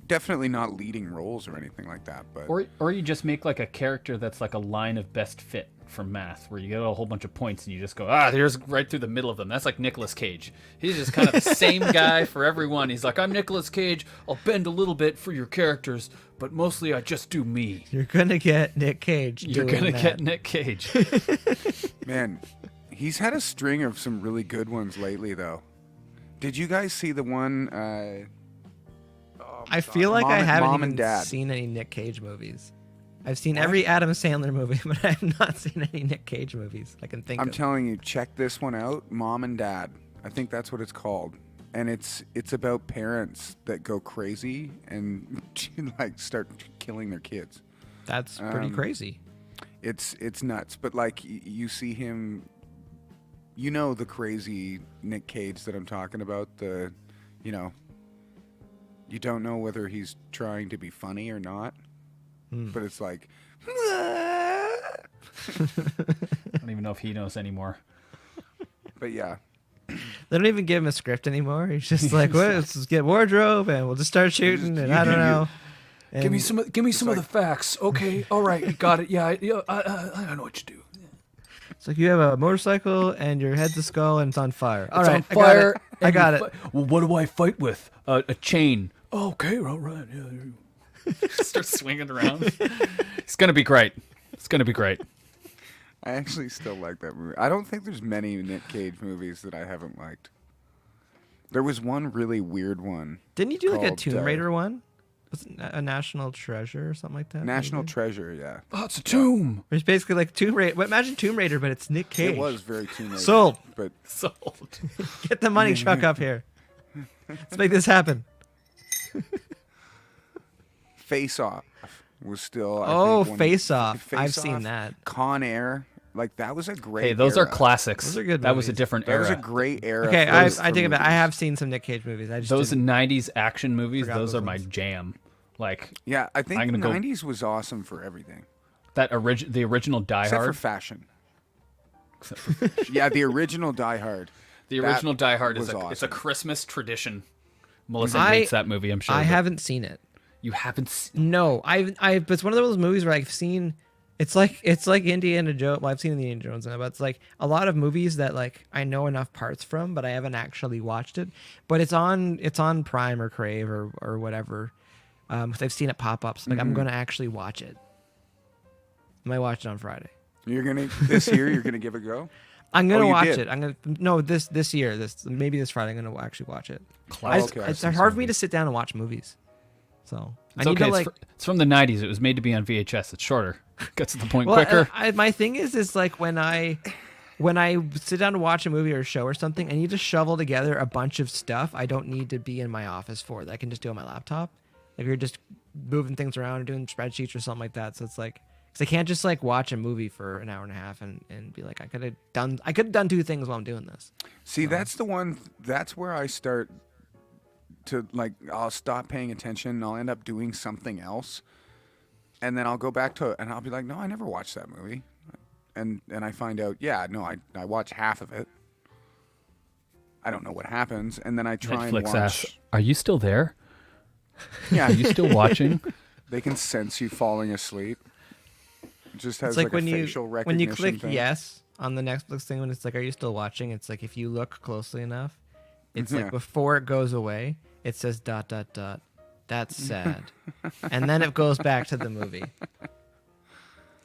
definitely not leading roles or anything like that. But Or you just make like a character that's like a line of best fit from Math, where you get a whole bunch of points and you just go, there's right through the middle of them. That's like Nicolas Cage. He's just kind of the same guy for everyone. He's like, I'm Nicolas Cage. I'll bend a little bit for your characters, but mostly I just do me. You're gonna get Nick Cage. You're doing gonna that. get Nick Cage. man, he's had a string of some really good ones lately, though. Did you guys see the one? I feel like I Mom haven't and even Dad. seen any Nick Cage movies. I've seen every Adam Sandler movie, but I have not seen any Nick Cage movies I can think I'm of. telling you, check this one out. Mom and Dad. I think that's what it's called. And it's about parents that go crazy and like start killing their kids. That's pretty crazy. It's nuts. But like you see him, the crazy Nick Cage that I'm talking about. You don't know whether he's trying to be funny or not. But it's like, I don't even know if he knows anymore. but yeah. They don't even give him a script anymore. He's just like, well, let's just get wardrobe and we'll just start shooting. And I don't know. And Give me some of the facts. Okay, all right, you got it. Yeah, I know what you do. It's like you have a motorcycle and your head's a skull and it's on fire. All It's right, on fire. I got and it. you well, what do I fight with? A chain. Oh, okay, all right. Yeah. Starts swinging around. It's gonna be great. It's gonna be great. I actually still like that movie. I don't think there's many Nick Cage movies that I haven't liked. There was one really weird one. Didn't you do like a called, Tomb Raider one? Was it a National Treasure or something like that? National Treasure, yeah. Oh, it's a tomb. It's basically like Tomb Raider. Imagine Tomb Raider, but it's Nick Cage. It was very Tomb Raider. Sold. But Sold. Get the money truck up here. Let's make this happen. Face Off was still. I Oh, think, Face Off. Face I've seen Off, that. Con Air. Like, that was a great Hey, those are era. classics. Those are good That was a movies. different That era. was a great era. Okay, for I those- take for it back. I movies. have seen some Nick Cage movies. I just Those didn't- 90s action movies, Forgot those those are my ones. jam. Like Yeah, I think I'm the gonna go- 90s was awesome for everything. that the original Die Except for Hard. fashion. Yeah, the original Die Hard. The that original Die Hard is was it's a awesome. Christmas tradition. Melissa I- hates that movie, I'm sure. I but haven't seen it. You haven't seen No, but it's one of those movies where I've seen It's like Indiana Jones. Well, I've seen Indiana Jones, but it's like a lot of movies that like I know enough parts from, but I haven't actually watched it. But it's on Prime or Crave or whatever. 'Cause I've seen it pop up. So like I'm gonna actually watch it. I might watch it on Friday. You're gonna this year. You're gonna give it a go. I'm gonna you watch did? it. I'm gonna no this year. Maybe this Friday. I'm gonna actually watch it. Classic okay. It's Christmas hard for me movie. to sit down and watch movies. So It's I need okay. to like. It's from the 90s. It was made to be on VHS. It's shorter. Gets to the point Well, quicker. my thing is like when I sit down to watch a movie or a show or something, I need to shovel together a bunch of stuff I don't need to be in my office for. That I can just do on my laptop. Like you're just moving things around or doing spreadsheets or something like that. So it's like, because I can't just like watch a movie for an hour and a half and be like, I could have done two things while I'm doing this. See, that's the one. That's where I start to like. I'll stop paying attention. And I'll end up doing something else, and then I'll go back to it, and I'll be like, no, I never watched that movie, and I find out, yeah, no, I watched half of it. I don't know what happens, and then I try and Netflix watch. asks, "Are you still there? Yeah, Are you still watching?" they can sense you falling asleep. It just has It's like like when a you facial when recognition you click thing. yes on the Netflix thing when it's like, are you still watching? It's like if you look closely enough, it's Yeah. like before it goes away, it says ... That's sad, and then it goes back to the movie.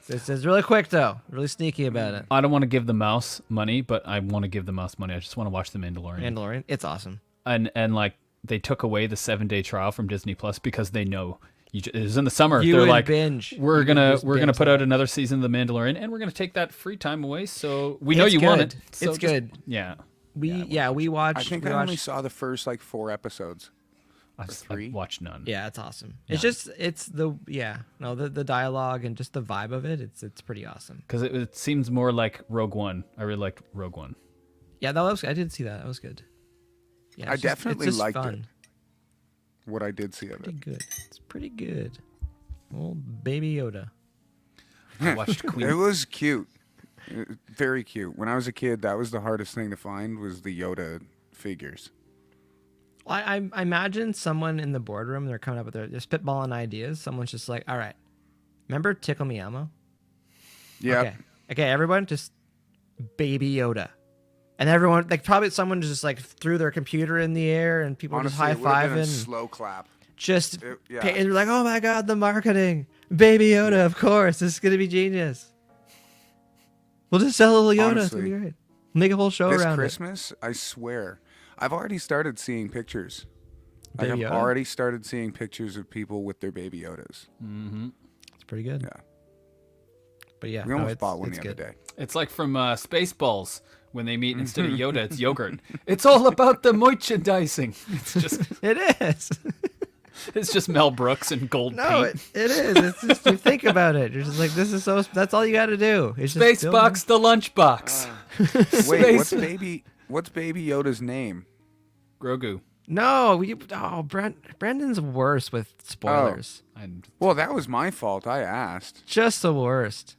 So it says really quick though, really sneaky about it. I don't want to give the mouse money, but I want to give the mouse money. I just want to watch The Mandalorian. Mandalorian, it's awesome. And like they took away the 7-day trial from Disney Plus because they know it was in the summer. You They're would like, binge. we're You gonna would just put binge out that. another season of The Mandalorian, and we're gonna take that free time away. So we know It's you want good. it. So It's just- good. Yeah. We watched. I think we I only watched- saw the first like 4 episodes. I've three? watched none. Yeah, it's awesome. It's just the dialogue and just the vibe of it. It's pretty awesome. Because it seems more like Rogue One. I really liked Rogue One. Yeah, I did see that. That was good. Yeah, I it's just- definitely it's just liked fun. it. What I did see of Pretty it. good. It's pretty good. Old baby Yoda. I watched Queen. It was cute. Very cute. When I was a kid, that was the hardest thing to find was the Yoda figures. I imagine someone in the boardroom, they're coming up with they're spitballing ideas. Someone's just like, all right, remember Tickle Me Elmo? Yeah. Okay, everyone, just baby Yoda. And everyone, like probably someone just like threw their computer in the air and people Honestly, were it just would have been a high-fiving. slow clap. Just yeah. and you're like, oh my god, the marketing, Baby Yoda, of course, this is gonna be genius. We'll just sell a little Yoda, it's gonna be Honestly, great. Make a whole show This around Christmas, I swear, I've already started seeing pictures. I Baby have Yoda? already started seeing pictures of people with their baby Yodas. Mm-hmm. it. It's pretty good. Yeah. But yeah, We no, almost it's, bought one it's the other good. day. It's like from Spaceballs when they meet instead of Yoda, it's yogurt. It's all about the merchandising. It's just Mel Brooks and gold No, paint. it is. It's just you think about it. You're just like, this is so. That's all you got to do. It's just Space still- box, the lunchbox. Wait, Space- what's baby Yoda's name? Grogu. No, Brandon's worse with spoilers. Well, that was my fault. I asked. Just the worst.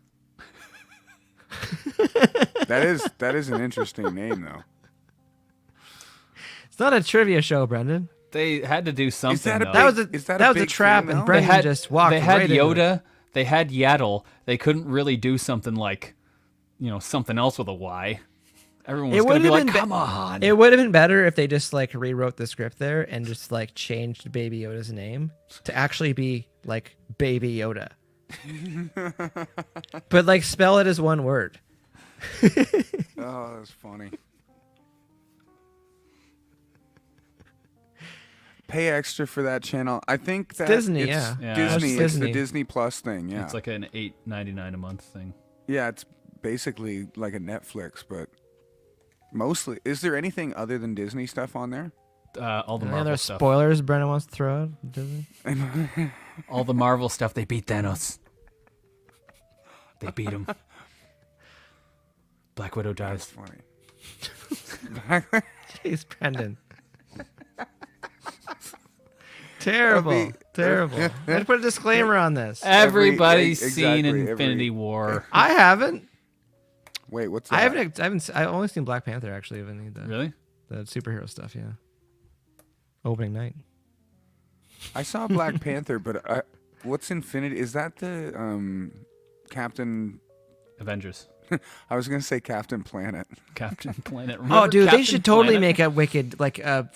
That is an interesting name though. It's not a trivia show, Brendan. They had to do something. that a though. That was a Is that a that was a big trap, thing, and though? Brendan just walked. They had right into it. Yoda. They had Yaddle. They couldn't really do something like, something else with a Y. Everyone was going to be like, come on. It would have been better if they just like rewrote the script there and just like changed Baby Yoda's name to actually be like Baby Yoda. But like spell it as one word. Oh, that's funny. Pay extra for that channel. I think that Disney, it's yeah. Yeah. Disney. It's It's the Disney. Disney Plus thing. Yeah, It's like an $8.99 a month thing. yeah. It's basically like a Netflix, but mostly. Is there anything other than Disney stuff on there? All the Any Marvel other stuff. spoilers Brendan wants to throw out? Disney? All the Marvel stuff. They beat Thanos. They beat him. Black Widow That's dies. funny. Jeez, Brendan. Terrible. Terrible. I had to put a disclaimer on this. Everybody's exactly, seen every- Infinity War. I haven't. Wait, what's that? I haven't. I've only seen Black Panther actually. Really? The superhero stuff. Yeah. Opening night. I saw Black Panther, but what's Infinity? Is that the Captain. Avengers. I was gonna say Captain Planet. Captain Planet. Oh, Remember dude, they Captain should totally Planet? make a wicked like a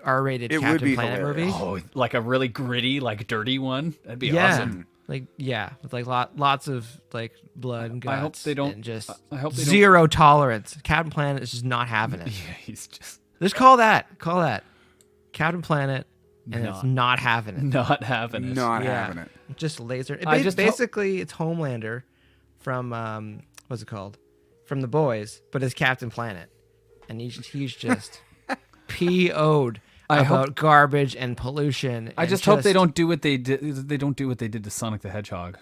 R-rated It would Captain be Planet hilarious. movie. Oh, like a really gritty, like dirty one. That'd be Yeah. awesome. Like with like lots of like blood and guts. I hope they don't. And just I hope they zero tolerance. Captain Planet is just not having don't. it. Yeah, he's just Just call that Captain Planet, and it's Not- not having it. not having it. Not Yeah. having it. Just laser. I just hope- basically it's Homelander from what's it called? From The Boys, but it's Captain Planet, and he's just PO'd I about hope- garbage and pollution. I and just hope they don't do what they did. They don't do what they did to Sonic the Hedgehog.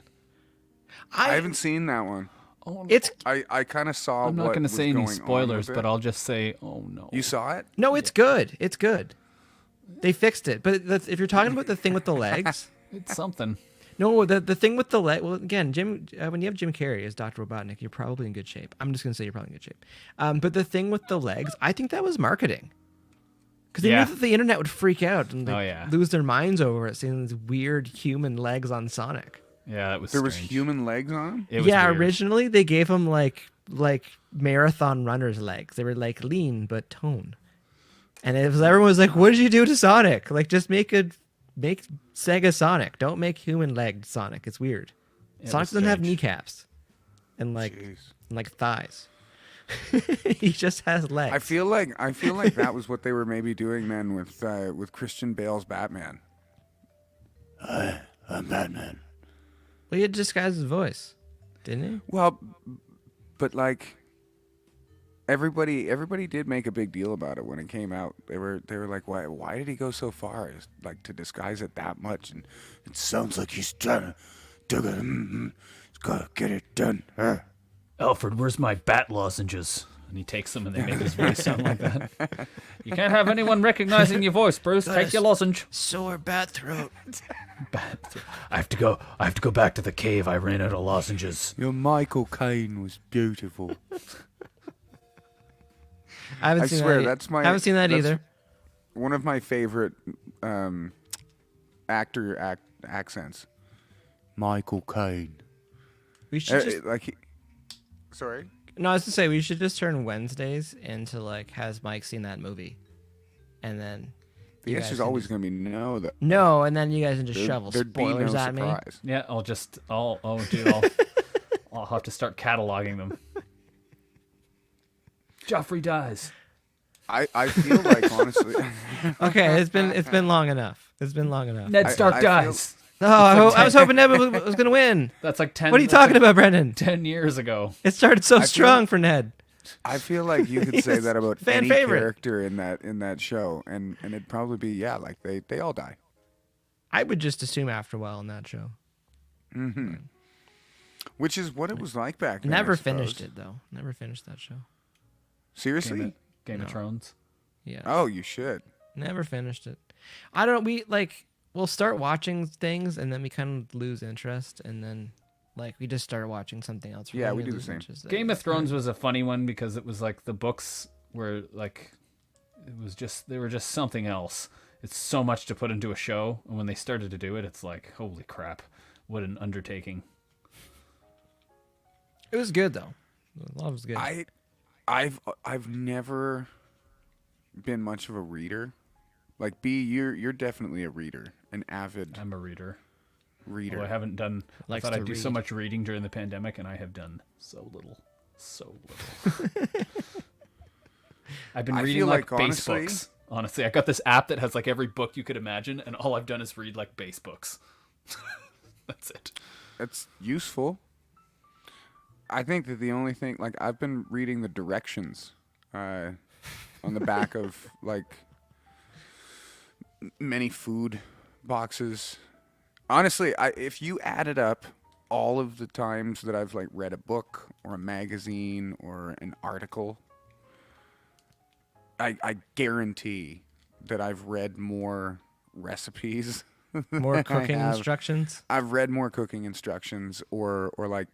I haven't seen that one. Oh, It's I kind of saw. I'm not what going to was say any going on spoilers, with but it. I'll just say, oh no. You saw it? no, it's good. It's good. They fixed it, but if you're talking about the thing with the legs. It's something. No, the thing with the leg. Well, again, when you have Jim Carrey as Dr. Robotnik, you're probably in good shape. I'm just gonna say you're probably in good shape. But the thing with the legs, I think that was marketing, because they Yeah. knew that the internet would freak out and Oh, yeah. lose their minds over it, seeing these weird human legs on Sonic. Yeah, that was There was strange. human legs on him. It was Yeah, weird. originally they gave him like marathon runners legs. They were like lean but tone, and everyone was like, "What did you do to Sonic? Like, just make Sega Sonic. Don't make human-legged Sonic. It's weird. Yeah, Sonic that's doesn't have strange. kneecaps and Jeez. like thighs. He just has legs. I feel like that was what they were maybe doing then with Christian Bale's Batman. I'm Batman. Well, he had disguised his voice, didn't he? Well, but like everybody did make a big deal about it when it came out. They were like, why did he go so far as like to disguise it that much? And it sounds like he's trying to he's gotta get it done. Alfred, where's my bat lozenges? And he takes them and they make his voice sound like that. You can't have anyone recognizing your voice, Bruce. Take your lozenge. Sore bat throat. I have to go back to the cave. I ran out of lozenges. Your Michael Caine was beautiful. I haven't I seen swear, that. that's my- I haven't seen that that's- either. One of my favorite accents. Michael Caine. We should just, Sorry. no, I was to say we should just turn Wednesdays into like, has Mike seen that movie? And then The you guys answer's can always just- going to be no. Though. no, and then you guys can just shovel There'd be no spoilers at me. surprise. Yeah, I'll I'll have to start cataloging them. Joffrey dies. I feel like honestly. Okay, it's been long enough. It's been long enough. Ned I Stark feel- dies. Oh, I was hoping Ned was gonna win. That's like 10. What are you that's talking like about, Brendan? 10 years ago. It started so feel- strong for Ned. I feel like you could say He's that about fan any favorite. character in that show, and it'd probably be like they all die. I would just assume after a while in that show. Which is what it was like back then. I Never suppose. finished it though. Never finished that show. Seriously? Game of No. Thrones. Yeah. Oh, you should. Never finished it. I don't. We'll start watching things and then we kind of lose interest and then we just start watching something else. Yeah, Then we do the lose same. interest. Game of Thrones was a funny one because it was like the books were like, they were just something else. It's so much to put into a show, and when they started to do it, it's like, holy crap, what an undertaking. It was good though. A lot was good. I've never been much of a reader. Like B, you're definitely a reader, an avid I'm a reader. reader. Although I haven't done. I Likes thought to I'd do so read. much reading during the pandemic, and I have done so little. So little. I've been I reading feel like like, base honestly- books. Honestly, I got this app that has like every book you could imagine, and all I've done is read like base books. That's it. That's useful. I think that the only thing, like, I've been reading the directions on the back of like many food boxes. Honestly, if you added up all of the times that I've like read a book or a magazine or an article, I guarantee that I've read more recipes. More than I cooking have. instructions. I've read more cooking instructions or like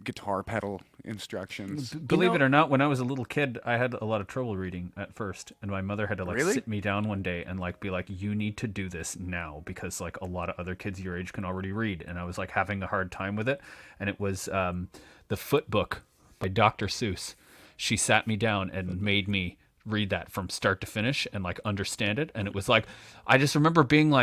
guitar pedal instructions. Believe it or not, when I was a little kid, I had a lot of trouble reading at first, and my mother had to Really? sit me down one day and be like, "You need to do this now," because a lot of other kids your age can already read, and I was having a hard time with it. And it was the Foot Book by Dr. Seuss. She sat me down and made me read that from start to finish and understand it, and it was I just remember being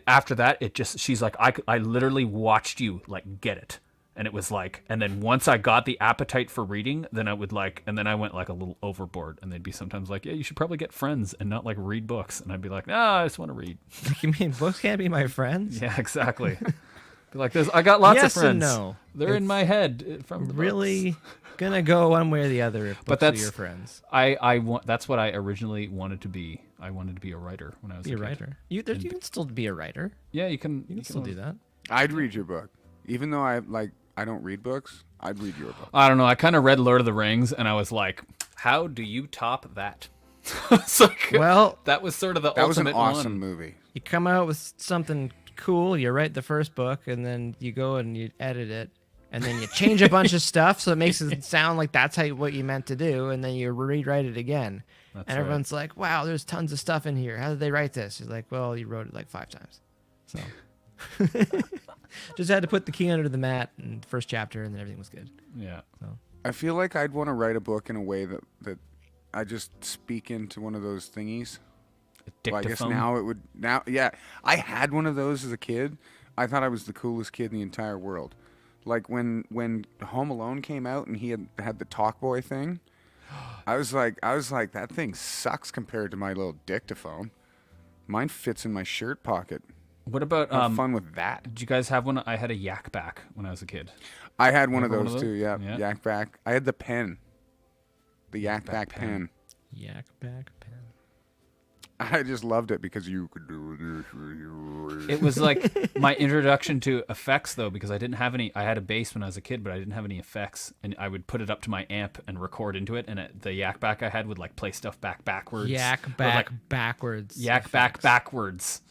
after that she's like, I literally watched you get it. And it was and then once I got the appetite for reading, then I would and then I went a little overboard, and they'd be sometimes yeah, you should probably get friends and not read books. And I'd be like, no, I just want to read. You mean books can't be my friends? Yeah, exactly. Be like this. I got lots Yes of friends. and no. They're in my head from the Really books. gonna go one way or the other if But books are that's your friends. I want. That's what I originally wanted to be. I wanted to be a writer when I was Be a kid. writer. You can still be a writer. Yeah, you can. You can still do that. I'd read your book, even though I don't read books. I'd read your book. I don't know. I kind of read Lord of the Rings, and I was like, "How do you top that?" So Well, that was sort of the That was an ultimate awesome one. movie. you come out with something cool, you write the first book, and then you go and you edit it, and then you change a bunch of stuff so it makes it sound like that's what you meant to do, and then you rewrite it again. That's and right. everyone's like, wow, there's tons of stuff in here. How did they write this? He's like, well, you wrote it 5 times. So just had to put the key under the mat in the first chapter, and then everything was good. Yeah. So I feel like I'd want to write a book in a way that I just speak into one of those thingies. Well, I guess Dictaphone. yeah. I had one of those as a kid. I thought I was the coolest kid in the entire world. Like when Home Alone came out and he had the Talk Boy thing, I was like, that thing sucks compared to my little dictaphone. Mine fits in my shirt pocket. What about Have fun with that. Did you guys have one? I had a Yak Back when I was a kid. I had one of Remember those too. Yeah, Yeah. Yak Back. I had the pen, the Yak Back pen. yak back pen. I just loved it because you could do this. It was my introduction to effects, though, because I didn't have any. I had a bass when I was a kid, but I didn't have any effects, and I would put it up to my amp and record into it. And the Yak Back I had would play stuff backwards. Yak back backwards. Yak Back backwards.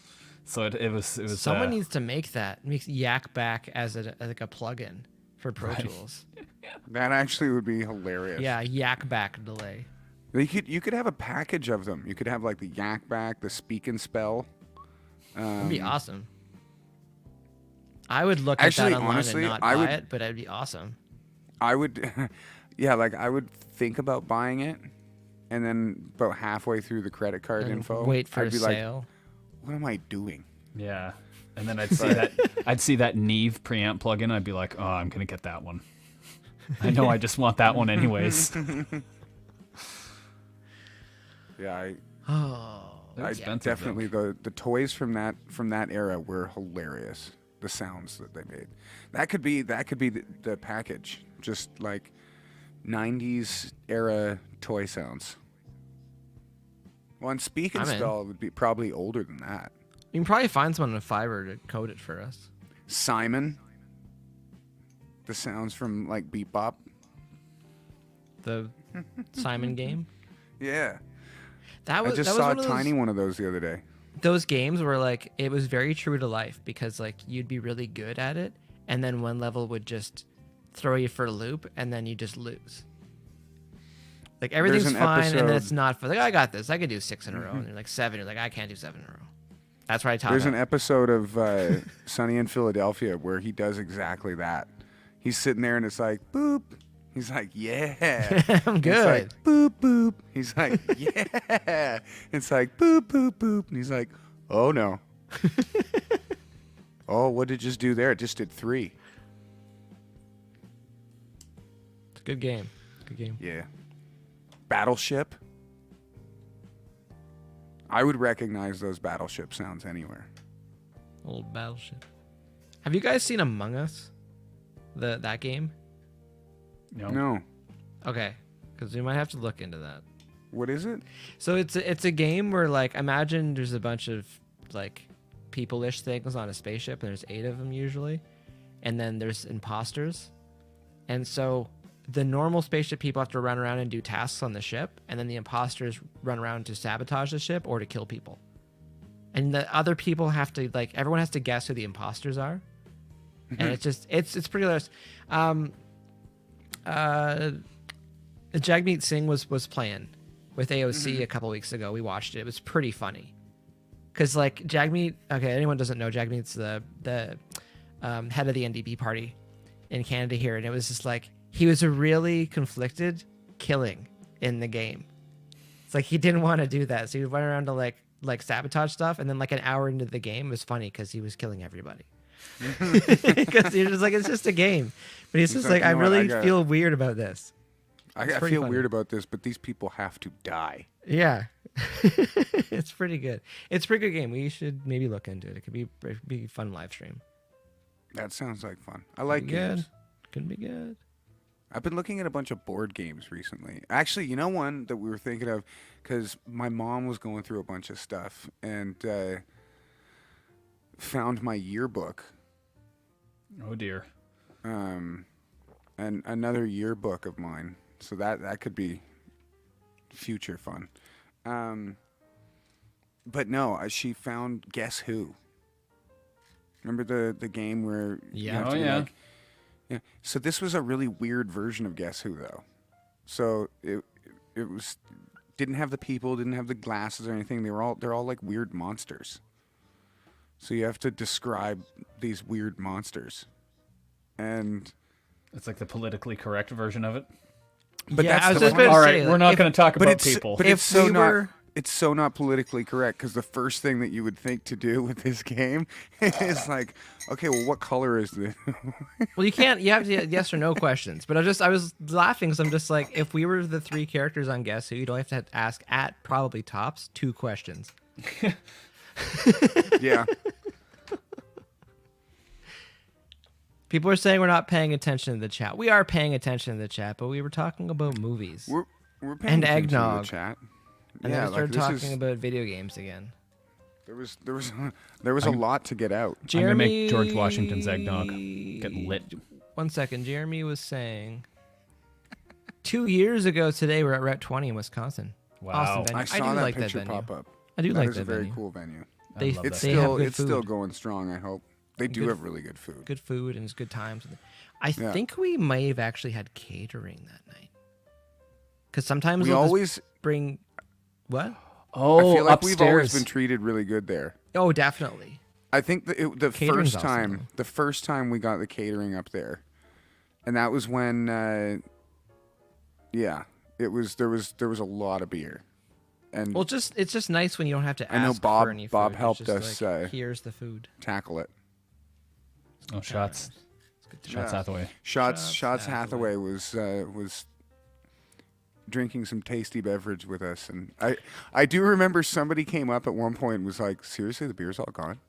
So it was. Someone needs to make that. Makes yak back as a plugin for Pro Right. Tools. That actually would be hilarious. Yeah, yak back delay. You could have a package of them. You could have the Yak Back, the Speak and Spell. That'd be awesome. I would look Actually, at that online honestly, and not I buy would- it, but it'd be awesome. I would, yeah, I would think about buying it, and then about halfway through the credit card And info, wait for I'd a be sale. like, "What am I doing?" Yeah, and then I'd see that. I'd see that Neve preamp plugin. I'd be like, oh, I'm gonna get that one. I know. I just want that one anyways. Yeah, They're I expensive, definitely the toys from that era were hilarious. The sounds that they made. That could be the package. Just 90s era toy sounds. Well, and Speak and I'm in. Spell would be probably older than that. You can probably find someone in Fiverr to code it for us. Simon. The sounds from Beep Bop. The Simon game. Yeah. That was I just that was saw one a of tiny one of those the other day. those games where it was very true to life because you'd be really good at it, and then one level would just throw you for a loop, and then you just lose. Everything's an fine, and then episode- it's not fun. I got this. I can do 6 in a row. And you're 7. You're I can't do 7 in a row. That's where I top There's an out. episode of Sunny in Philadelphia where he does exactly that. He's sitting there and it's boop. He's like, yeah. I'm It's good. boop, boop. He's like, yeah. It's boop, boop, boop. And he's like, oh, no. Oh, what did it just do there? It just did 3. It's a good game. Good game. Yeah. Battleship. I would recognize those Battleship sounds anywhere. Old Battleship. Have you guys seen Among Us? That game? No. Okay, because we might have to look into that. What is it? So it's a game where imagine there's a bunch of people-ish things on a spaceship, and there's 8 of them usually, and then there's imposters, and so the normal spaceship people have to run around and do tasks on the ship, and then the imposters run around to sabotage the ship or to kill people, and the other people have to everyone has to guess who the imposters are, and it's pretty hilarious. Jagmeet Singh was playing with AOC a couple weeks ago. We watched it. It was pretty funny. Because, like, Jagmeet... Okay, anyone doesn't know, Jagmeet's the head of the NDP party in Canada here. And it was just like, he was a really conflicted killing in the game. It's like, he didn't want to do that. So he went around to, like sabotage stuff. And then, like, an hour into the game, it was funny because he was killing everybody. Because you're just like, it's just a game. But he's just like, I really feel weird about this. I feel weird about this, but these people have to die. Yeah. It's pretty good. It's a pretty good game. We should maybe look into it. It could be a fun live stream. That sounds like fun. I like games. Could be good. I've been looking at a bunch of board games recently. Actually, you know one that we were thinking of, because my mom was going through a bunch of stuff and found my yearbook. Oh dear. And another yearbook of mine. So that could be future fun. But no, she found Guess Who. Remember the game where you have to be like, yeah. So this was a really weird version of Guess Who though. So it was didn't have the people, didn't have the glasses or anything. They're all like weird monsters. So you have to describe these weird monsters. And it's like the politically correct version of it. But yeah, that's I was just about to all say, right, we're not going to talk about it's, people. But If it's so we not. were- It's so not politically correct because the first thing that you would think to do with this game is like, okay, well, what color is this? Well, you can't. You have to yes or no questions. But I was laughing because I'm just like, if we were the three characters on Guess Who, you'd only have to ask at probably tops 2 questions. Yeah. People are saying we're not paying attention to the chat. We are paying attention to the chat, but we were talking about movies. We're paying And attention to the eggnog. chat. And yeah, then we started like, talking about video games again. there was a lot to get out. I'm going to make George Washington's eggnog get lit. 1 second. Jeremy was saying 2 years ago today we're at Route 20 in Wisconsin. Wow. Awesome venue. I saw do that like picture that venue. pop up. I do That like is that a very venue. cool venue. They, love It's they have still good it's food. still going strong. I hope they do Good- have really good food. Good food and it's good times. I Yeah. think we may have actually had catering that night. Because sometimes We they'll just always. bring what? Oh, I feel like upstairs. we've always been treated really good there. Oh, definitely. I think the Catering's first awesome, time, the first time we got the catering up there, and that was when, yeah, there was a lot of beer, and Well, it's just nice when you don't have to ask I know for any food. Bob It's helped just us, like, here's the food. tackle it. Oh, shots. It's good to Shots Yeah. Hathaway. Shots Hathaway was drinking some tasty beverage with us, and I do remember somebody came up at one point and was like, "Seriously, the beer's all gone."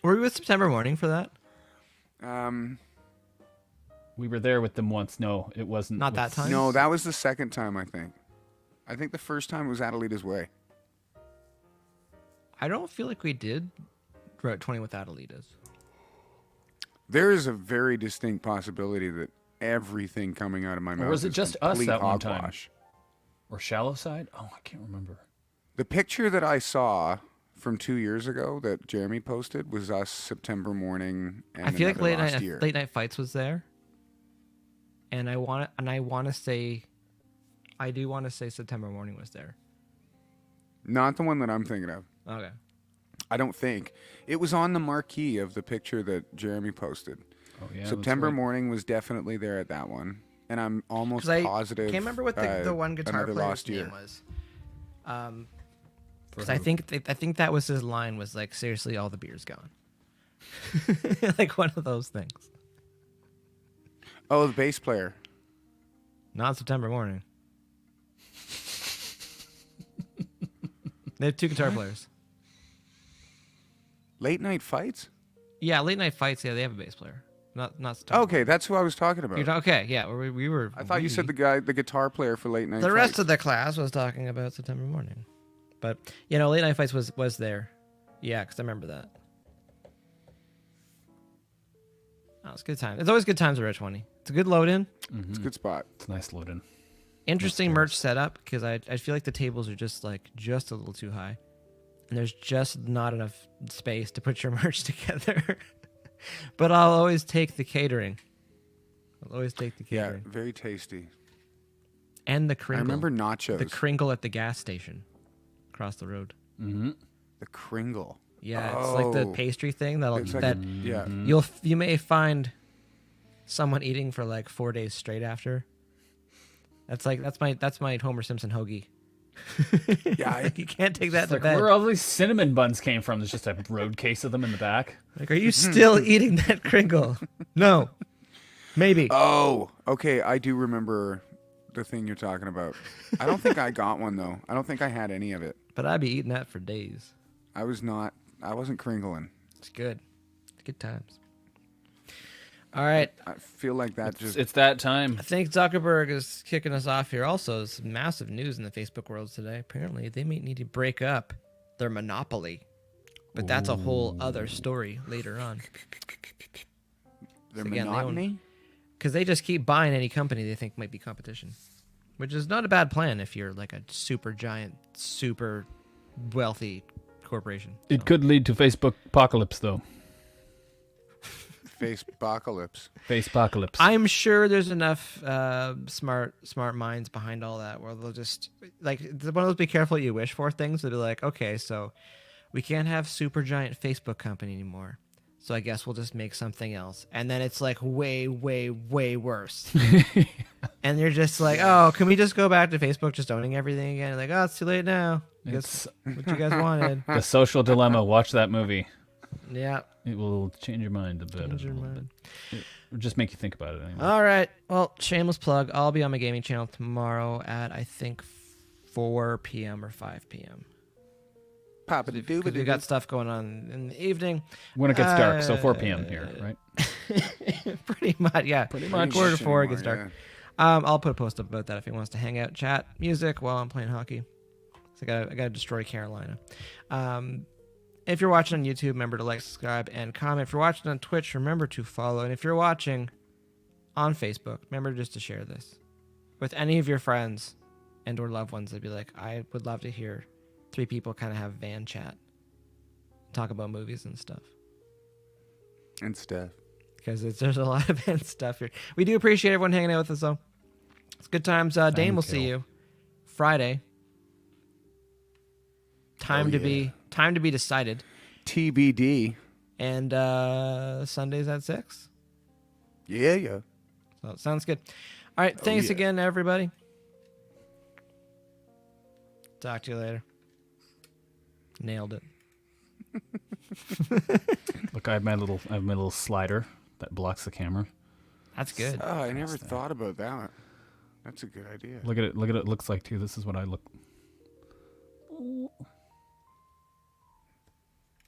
Were we with September Morning for that? We were there with them once. No, it wasn't. Not with- that time? No, that was the second time. I think the first time was Adelita's Way. I don't feel like we did Route 20 with Adelitas. There is a very distinct possibility that everything coming out of my mouth was it is just us complete that one time? hogwash. Or Shallow Side? Oh, I can't remember. The picture that I saw from 2 years ago that Jeremy posted was us September Morning and I feel like another last year. late night fights was there, and I want to say September Morning was there. Not the one that I'm thinking of. Okay. I don't think. It was on the marquee of the picture that Jeremy posted. Oh, yeah. September that's right. Morning was definitely there at that one. And I'm almost 'Cause I positive. can't remember what the one guitar another player's lost year. name was. Because I think that was his line was like, seriously, all the beer's gone. Like one of those things. Oh, the bass player. Not September Morning. They have 2 guitar players. Late Night Fights? Yeah, late night fights. Yeah, they have a bass player. Not September. Okay, that's who I was talking about. Okay, yeah, we were. I thought you said the guitar player for Late Night The Fights. rest of the class was talking about September Morning, but late night fights was there. Yeah, because I remember that. Oh, it's a good time. It's always good times at Route 20. It's a good load in. It's a good spot. It's a nice load in. Interesting merch setup because I feel like the tables are just a little too high, and there's just not enough space to put your merch together. But I'll always take the catering. I'll always take the Yeah, catering. very tasty. And the I kringle. remember nachos. The kringle at the gas station across the road. Mm-hmm. The kringle. Yeah, it's like the Oh. pastry thing It's like that yeah. you may find someone eating for like 4 days straight after. That's my Homer Simpson hoagie. Yeah, Like, you can't take that to Like bed. where all these cinnamon buns came from. There's just a road case of them in the back. Like, are you still eating that kringle? No. Maybe. Oh, okay. I do remember the thing you're talking about. I don't think I got one though. I don't think I had any of it. But I'd be eating that for days. I wasn't kringling. It's good. It's good times. All right. I feel like that just It's that time. I think Zuckerberg is kicking us off here. Also, some massive news in the Facebook world today. Apparently, they may need to break up their monopoly. But that's a whole other story later on. their again, they own- monotony. Because they just keep buying any company they think might be competition. Which is not a bad plan if you're like a super giant, super wealthy corporation. It could lead to Facebook apocalypse, though. Face apocalypse. Face apocalypse. I'm sure there's enough smart minds behind all that where they'll just like it's one of those be careful what you wish for things. They'll be like, okay, so we can't have super giant Facebook company anymore, so I guess we'll just make something else, and then it's like way worse. And you're just like, oh, can we just go back to Facebook just owning everything again? Like, oh, it's too late now. Guess what you guys wanted. The Social Dilemma. Watch that movie. Yeah. It will change your mind a bit. Change your mind. Or just make you think about it anyway. All right. Well, shameless plug. I'll be on my gaming channel tomorrow at I think 4 p.m. or 5 p.m. Papa Because we got stuff going on in the evening. When it gets dark, so 4 p.m. here, right? Pretty much, yeah. Pretty Pretty Quarter much to 4 it anymore, gets dark. yeah. I'll put a post up about that if he wants to hang out, chat, music while I'm playing hockey. So I gotta destroy Carolina. If you're watching on YouTube, remember to like, subscribe, and comment. If you're watching on Twitch, remember to follow. And if you're watching on Facebook, remember just to share this with any of your friends and or loved ones. They'd be like, I would love to hear 3 people kind of have van chat, talk about movies and stuff. And stuff. Because there's a lot of van stuff here. We do appreciate everyone hanging out with us, though. It's good times. Dane, we'll see you Friday. Time to be decided. TBD. And Sundays at 6. Yeah. So sounds good. All right. Thanks yeah. again, everybody. Talk to you later. Nailed it. Look, I have my little slider that blocks the camera. That's good. Oh, I never thought about that. That's a good idea. Look at it. Look at it. Looks like too. This is what I look.